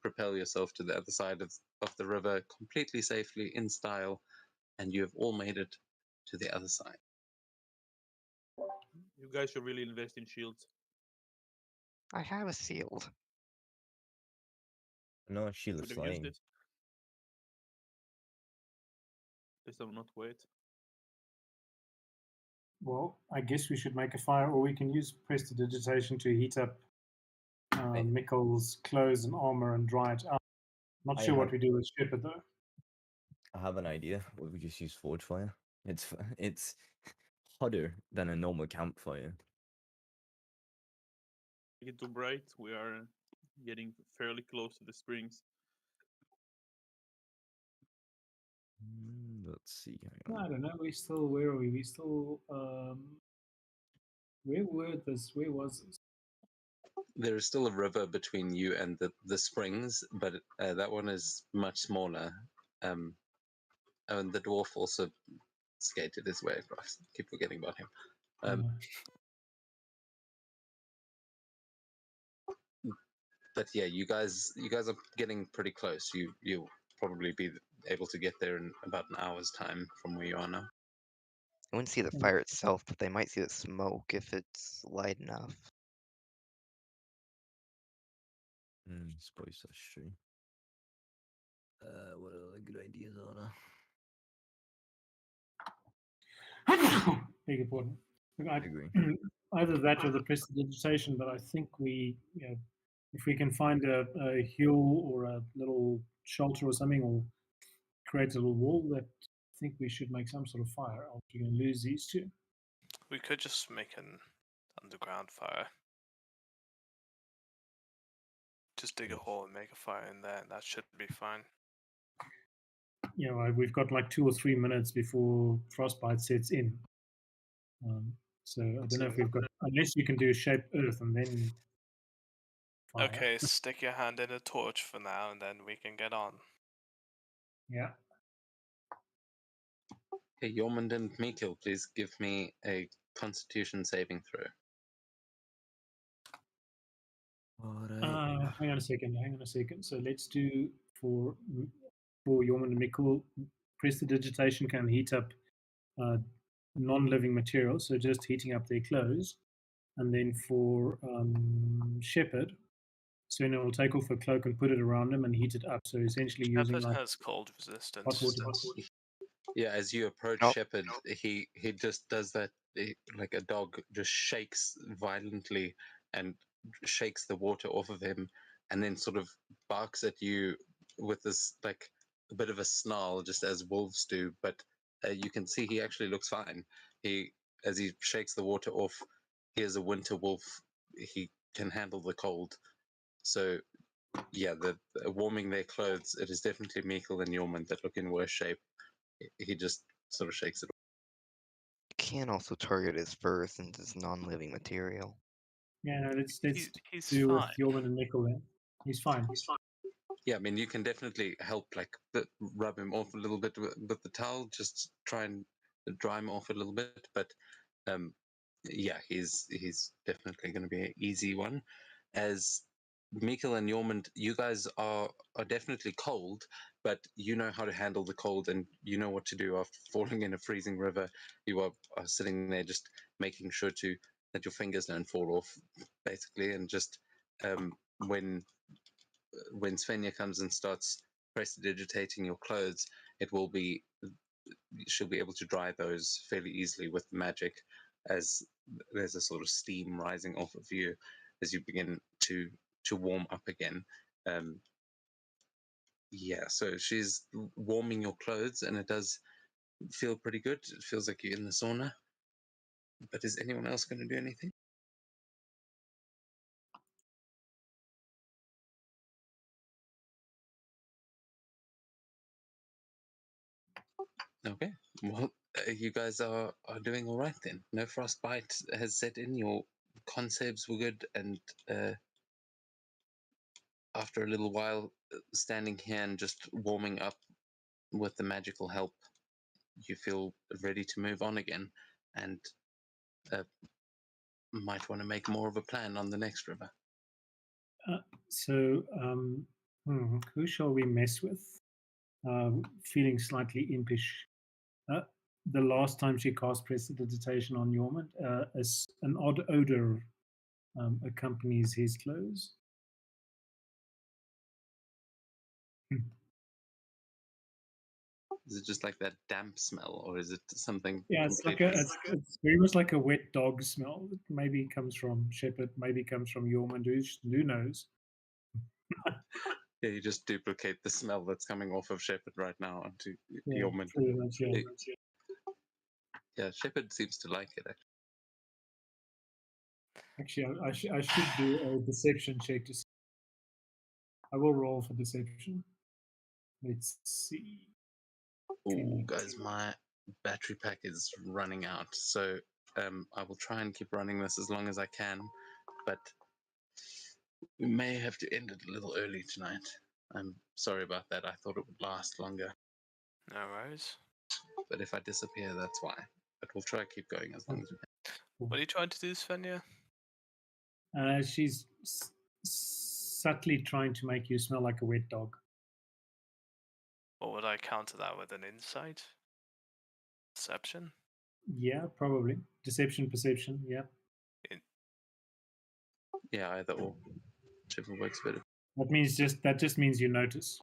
propel yourself to the other side of the river completely safely in style, and you have all made it to the other side. You guys should really invest in shields. I have a shield. No, shield of Could have used flying. it. At least I'm not wet. Well, I guess we should make a fire, or we can use prestidigitation to heat up Mikkel's clothes and armor and dry it out. Not I sure what have- we do with Shepard though. I have an idea. We just use forge fire. It's hotter than a normal campfire. Make it too bright. We are getting fairly close to the springs. Let's see. Hang on. I don't know. Where are we? We still. Where was this? There is still a river between you and the springs, but that one is much smaller. And the dwarf also skated his way across. Keep forgetting about him. But yeah, you guys are getting pretty close. You'll probably be able to get there in about an hour's time from where you are now. I wouldn't see the fire itself, but they might see the smoke if it's light enough. Suppose that's true. What other good ideas are there? Beg your pardon. I agree. Either that or the prestidigitation, but I think if we can find a hill or a little shelter or something, or create a little wall, that I think we should make some sort of fire. Or we're going to lose these two. We could just make an underground fire. Just dig a hole and make a fire in there, and that should be fine. We've got like 2 or 3 minutes before frostbite sets in. So I don't know if we've got, unless you can do shape earth and then fire. Okay, stick your hand in a torch for now, and then we can get on. Yeah. Hey, Yormund and Mikkel, please give me a Constitution saving throw. Alright. Hang on a second. So let's do for Yorman and Mikkel, prestidigitation can heat up non-living materials, so just heating up their clothes. And then for Shepherd, Sven will take off her cloak and put it around him and heat it up. So essentially using Shepherd like has cold hot resistance. water. Yeah, as you approach Nope. Shepherd, he just does that like a dog, just shakes violently and shakes the water off of him, and then sort of barks at you with this like a bit of a snarl, just as wolves do. But you can see he actually looks fine. As he shakes the water off, he is a winter wolf. He can handle the cold. So yeah, the warming their clothes, it is definitely Mikkel and Yorman that look in worse shape. He just sort of shakes it off. You can also target his fur since it's non-living material. Yeah, no, let's He's do with fine. Yorman and Mikkel then. He's fine. Yeah, I mean, you can definitely help, like, rub him off a little bit with the towel, just try and dry him off a little bit. But um, yeah, he's definitely going to be an easy one. As Mikkel and Yormund, you guys are definitely cold, but you know how to handle the cold and you know what to do after falling in a freezing river. You are sitting there just making sure that your fingers don't fall off, basically, and just when Svenja comes and starts prestidigitating your clothes, she'll be able to dry those fairly easily with magic, as there's a sort of steam rising off of you as you begin to warm up again. Yeah, so she's warming your clothes, and it does feel pretty good. It feels like you're in the sauna. But is anyone else going to do anything? Okay. Well, You guys are doing all right then. No frostbite has set in. Your concepts were good, and after a little while standing here and just warming up with the magical help, you feel ready to move on again, and might want to make more of a plan on the next river. So, who shall we mess with? Feeling slightly impish. The last time she cast prestidigitation on Yormund, as an odd odor accompanies his clothes. Is it just like that damp smell, or is it something Yeah, it's like completely? it's very much like a wet dog smell. It maybe comes from Shepherd, maybe comes from Yormund. Who knows? Yeah, you just duplicate the smell that's coming off of Shepherd right now onto Yeah, your mint. pretty much. Yeah. Yeah, Shepherd seems to like it. Actually, I should do a deception check to see. I will roll for deception. Let's see. Oh, guys, my battery pack is running out, so I will try and keep running this as long as I can, but we may have to end it a little early tonight. I'm sorry about that. I thought it would last longer, No worries. but if I disappear, that's why. But we'll try to keep going as long as we can. What are you trying to do, Svenja? She's subtly trying to make you smell like a wet dog. Or would I counter that with an insight? Perception? Yeah, probably. Deception, perception. Yeah. Yeah, either or. Whichever works better. That just means you notice.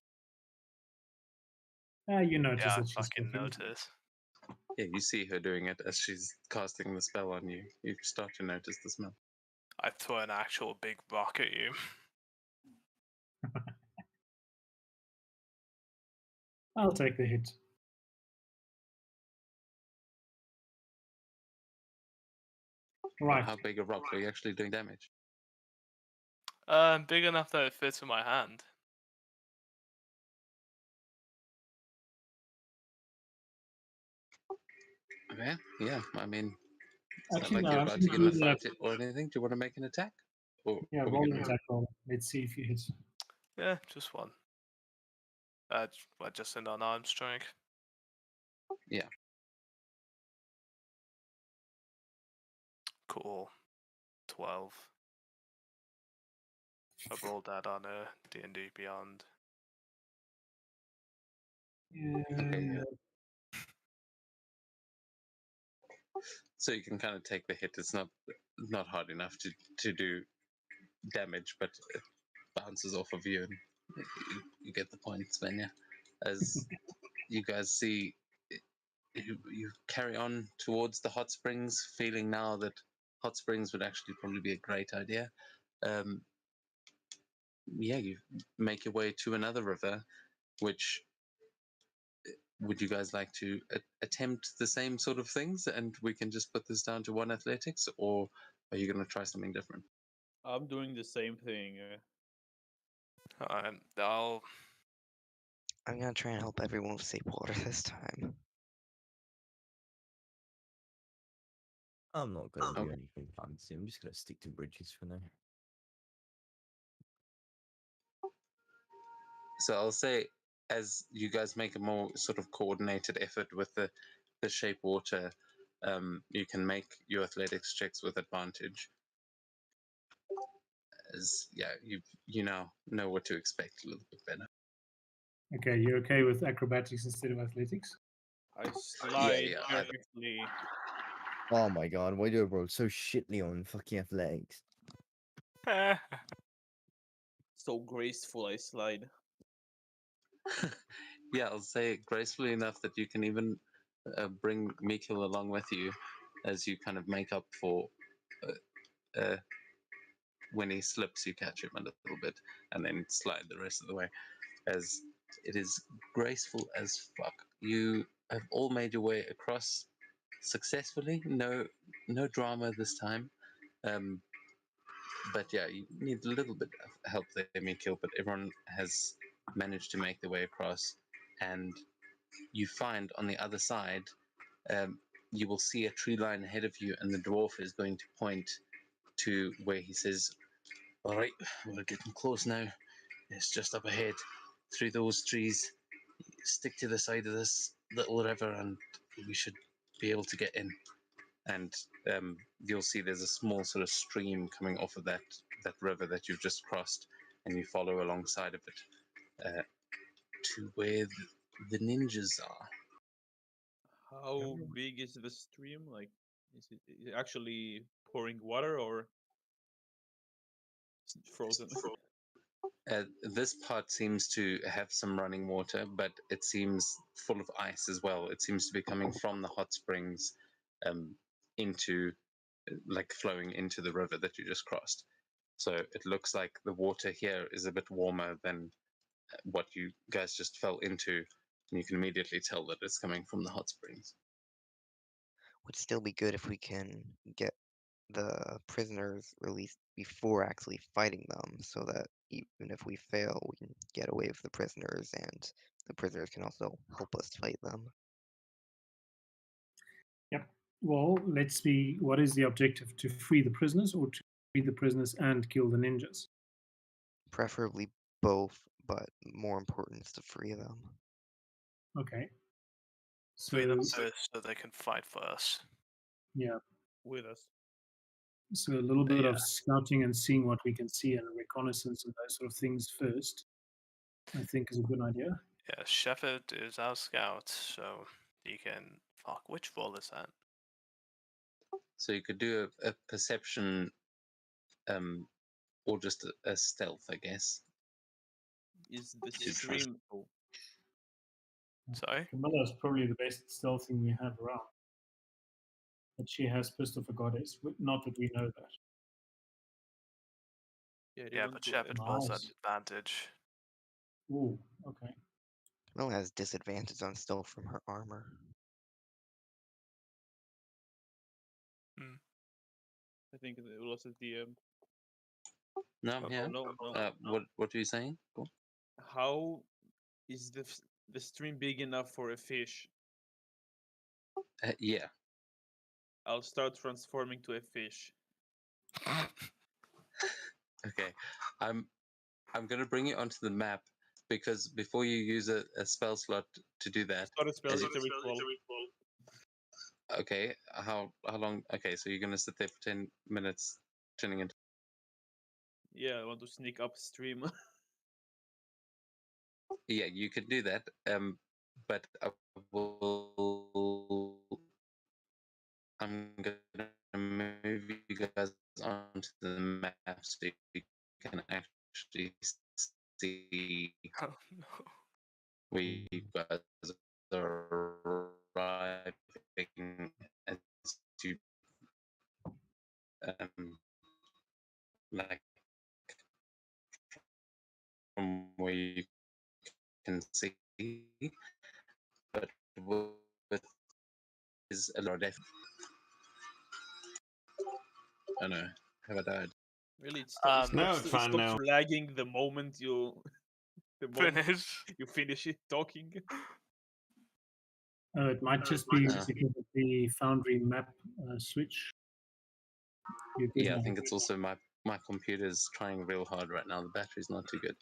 You notice Yeah, I that she's fucking cooking. notice. Yeah, you see her doing it as she's casting the spell on you. You start to notice the smell. I throw an actual big rock at you. I'll take the hit. Right. How big a rock are you actually doing damage? Big enough that it fits in my hand. Okay, yeah, I mean, it's not Actually, like no. you're I'm about going to to get in a do fight or anything. Do you want to make an attack? Or yeah, are we roll an gonna... attack roll. Let's see if you hit. Yeah, just one. Just an unarmed strike. Yeah. Cool. 12. I rolled that on a D&D Beyond. Okay, Yeah. yeah. So you can kind of take the hit. It's not hard enough to do damage, but it bounces off of you, and you get the point, Svenja. As you guys see, you carry on towards the hot springs, feeling now that hot springs would actually probably be a great idea. Yeah, you make your way to another river, which would you guys like to attempt the same sort of things, and we can just put this down to one athletics, or are you going to try something different? I'm doing the same thing. I'll. I'm gonna try and help everyone with safe water this time. I'm not gonna do Okay. anything fancy. I'm just gonna stick to bridges for now. So I'll say, as you guys make a more sort of coordinated effort with the shape water, you can make your athletics checks with advantage. As yeah, you now know what to expect a little bit better. Okay, you're okay with acrobatics instead of athletics? I slide yeah, carefully. Oh my god, why do I roll so shitly on fucking athletics? So graceful I slide. Yeah, I'll say it gracefully enough that you can even bring Mikil along with you, as you kind of make up for when he slips, you catch him a little bit, and then slide the rest of the way. As it is graceful as fuck. You have all made your way across successfully. No drama this time. But yeah, you need a little bit of help there, Mikil, but everyone has managed to make their way across, and you find on the other side you will see a tree line ahead of you, and the dwarf is going to point to where he says, "All right, we're getting close now. It's just up ahead, through those trees. Stick to the side of this little river, and we should be able to get in." And you'll see there's a small sort of stream coming off of that river that you've just crossed, and you follow alongside of it to where the ninjas are. How big is the stream? Like, is it actually pouring water or is it frozen? This part seems to have some running water, but it seems full of ice as well. It seems to be coming from the hot springs into, like, flowing into the river that you just crossed. So it looks like the water here is a bit warmer than what you guys just fell into, and you can immediately tell that it's coming from the hot springs. Would still be good if we can get the prisoners released before actually fighting them, so that even if we fail, we can get away with the prisoners, and the prisoners can also help us fight them. Yep. Well, let's see. What is the objective? To free the prisoners, or to free the prisoners and kill the ninjas? Preferably both, but more important is to free them. Okay. Free them So first so they can fight for us. yeah. With us. So a little bit Yeah. of scouting and seeing what we can see and reconnaissance and those sort of things first, I think is a good idea. Yeah, Shepherd is our scout, so he can. Fuck, which roll is that? So you could do a perception, or just a stealth, I guess. Is the Should try. stream? Oh, Sorry? Camilla is probably the best stealthing we have around. But she has Fist of a Goddess. Not that we know that. yeah, they Yeah, don't but do Shepherd that. rolls at Nice. advantage. Ooh, okay. Camilla has disadvantage on stealth from her armor. I think it was at the No, I'm oh, here. no, no. What are you saying? Cool. How is the stream big enough for a fish? Yeah. I'll start transforming to a fish. Okay. I'm gonna bring you onto the map, because before you use a spell slot to do that. It's not a spell, as it's a ritual. Okay. How long? Okay, so you're gonna sit there for 10 minutes turning into. Yeah, I want to sneak upstream. Yeah, you could do that. But I will. I'm gonna move you guys onto the map so you can actually see Oh no. where you guys are arriving as you like from where you can see, but with is a lot of. I know. Have I died? Really, No, it's fine stops now. lagging the moment the moment Finish. you finish it talking. It might just be Yeah. because of the Foundry map switch. You're good Yeah, I now. think it's also my computer's trying real hard right now. The battery's not too good.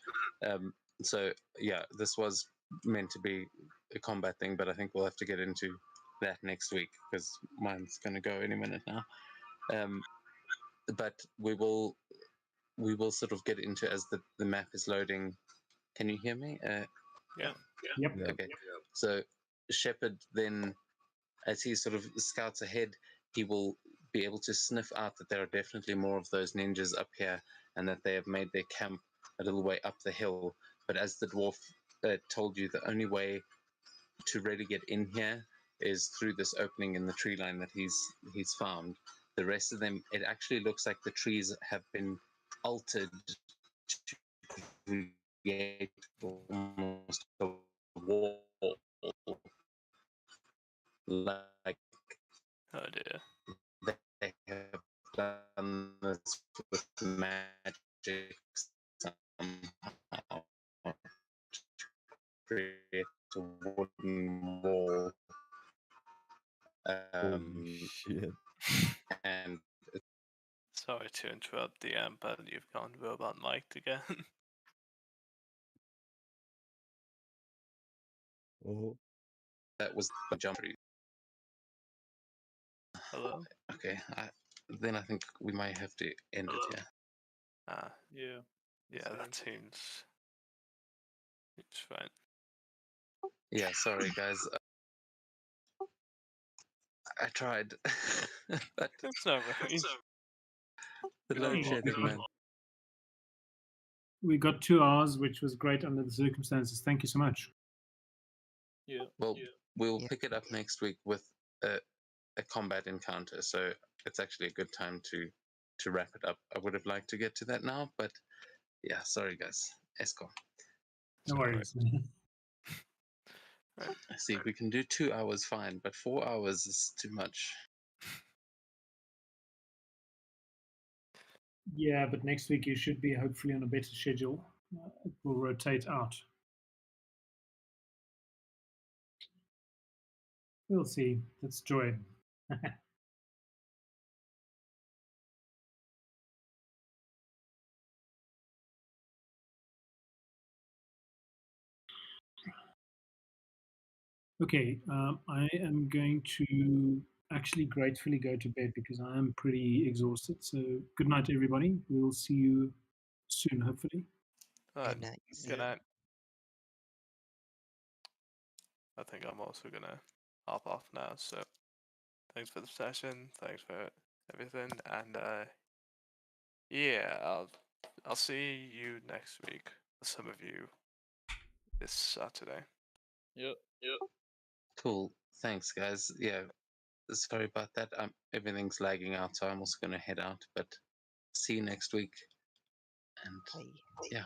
So yeah, this was meant to be a combat thing, but I think we'll have to get into that next week because mine's going to go any minute now. But we will sort of get into as the map is loading. Can you hear me? Yeah. Yep. Yeah. Okay. So Shepard then, as he sort of scouts ahead, he will be able to sniff out that there are definitely more of those ninjas up here, and that they have made their camp a little way up the hill. But as the dwarf told you, the only way to really get in here is through this opening in the tree line that he's found. The rest of them, it actually looks like the trees have been altered to create almost a wall, like Oh dear. they have done this with magic somehow to create a wooden wall shit. and Sorry to interrupt, DM, but you've gone robot mic'd again. Oh. that was the jump. Hello? Okay, then I think we might have to end it here. Ah, Yeah. yeah, Same. that seems fine. Yeah, sorry guys. I tried, but It's no worries. the load shedding, man. We got 2 hours, which was great under the circumstances. Thank you so much. Yeah. Well, we'll Yeah. pick it up next week with a combat encounter. So it's actually a good time to wrap it up. I would have liked to get to that now, but yeah, sorry guys. Esco. No worries. Right. See, we can do 2 hours fine, but 4 hours is too much. Yeah, but next week you should be hopefully on a better schedule. It will rotate out. We'll see. That's joy. Okay, I am going to actually gratefully go to bed because I am pretty exhausted. So good night, everybody. We will see you soon, hopefully. Good night. Good night. I think I'm also gonna hop off now. So thanks for the session. Thanks for everything, and yeah, I'll see you next week. Some of you this Saturday. Yeah. Cool. Thanks, guys. Yeah, sorry about that. Everything's lagging out, so I'm also going to head out. But see you next week. And Bye. yeah.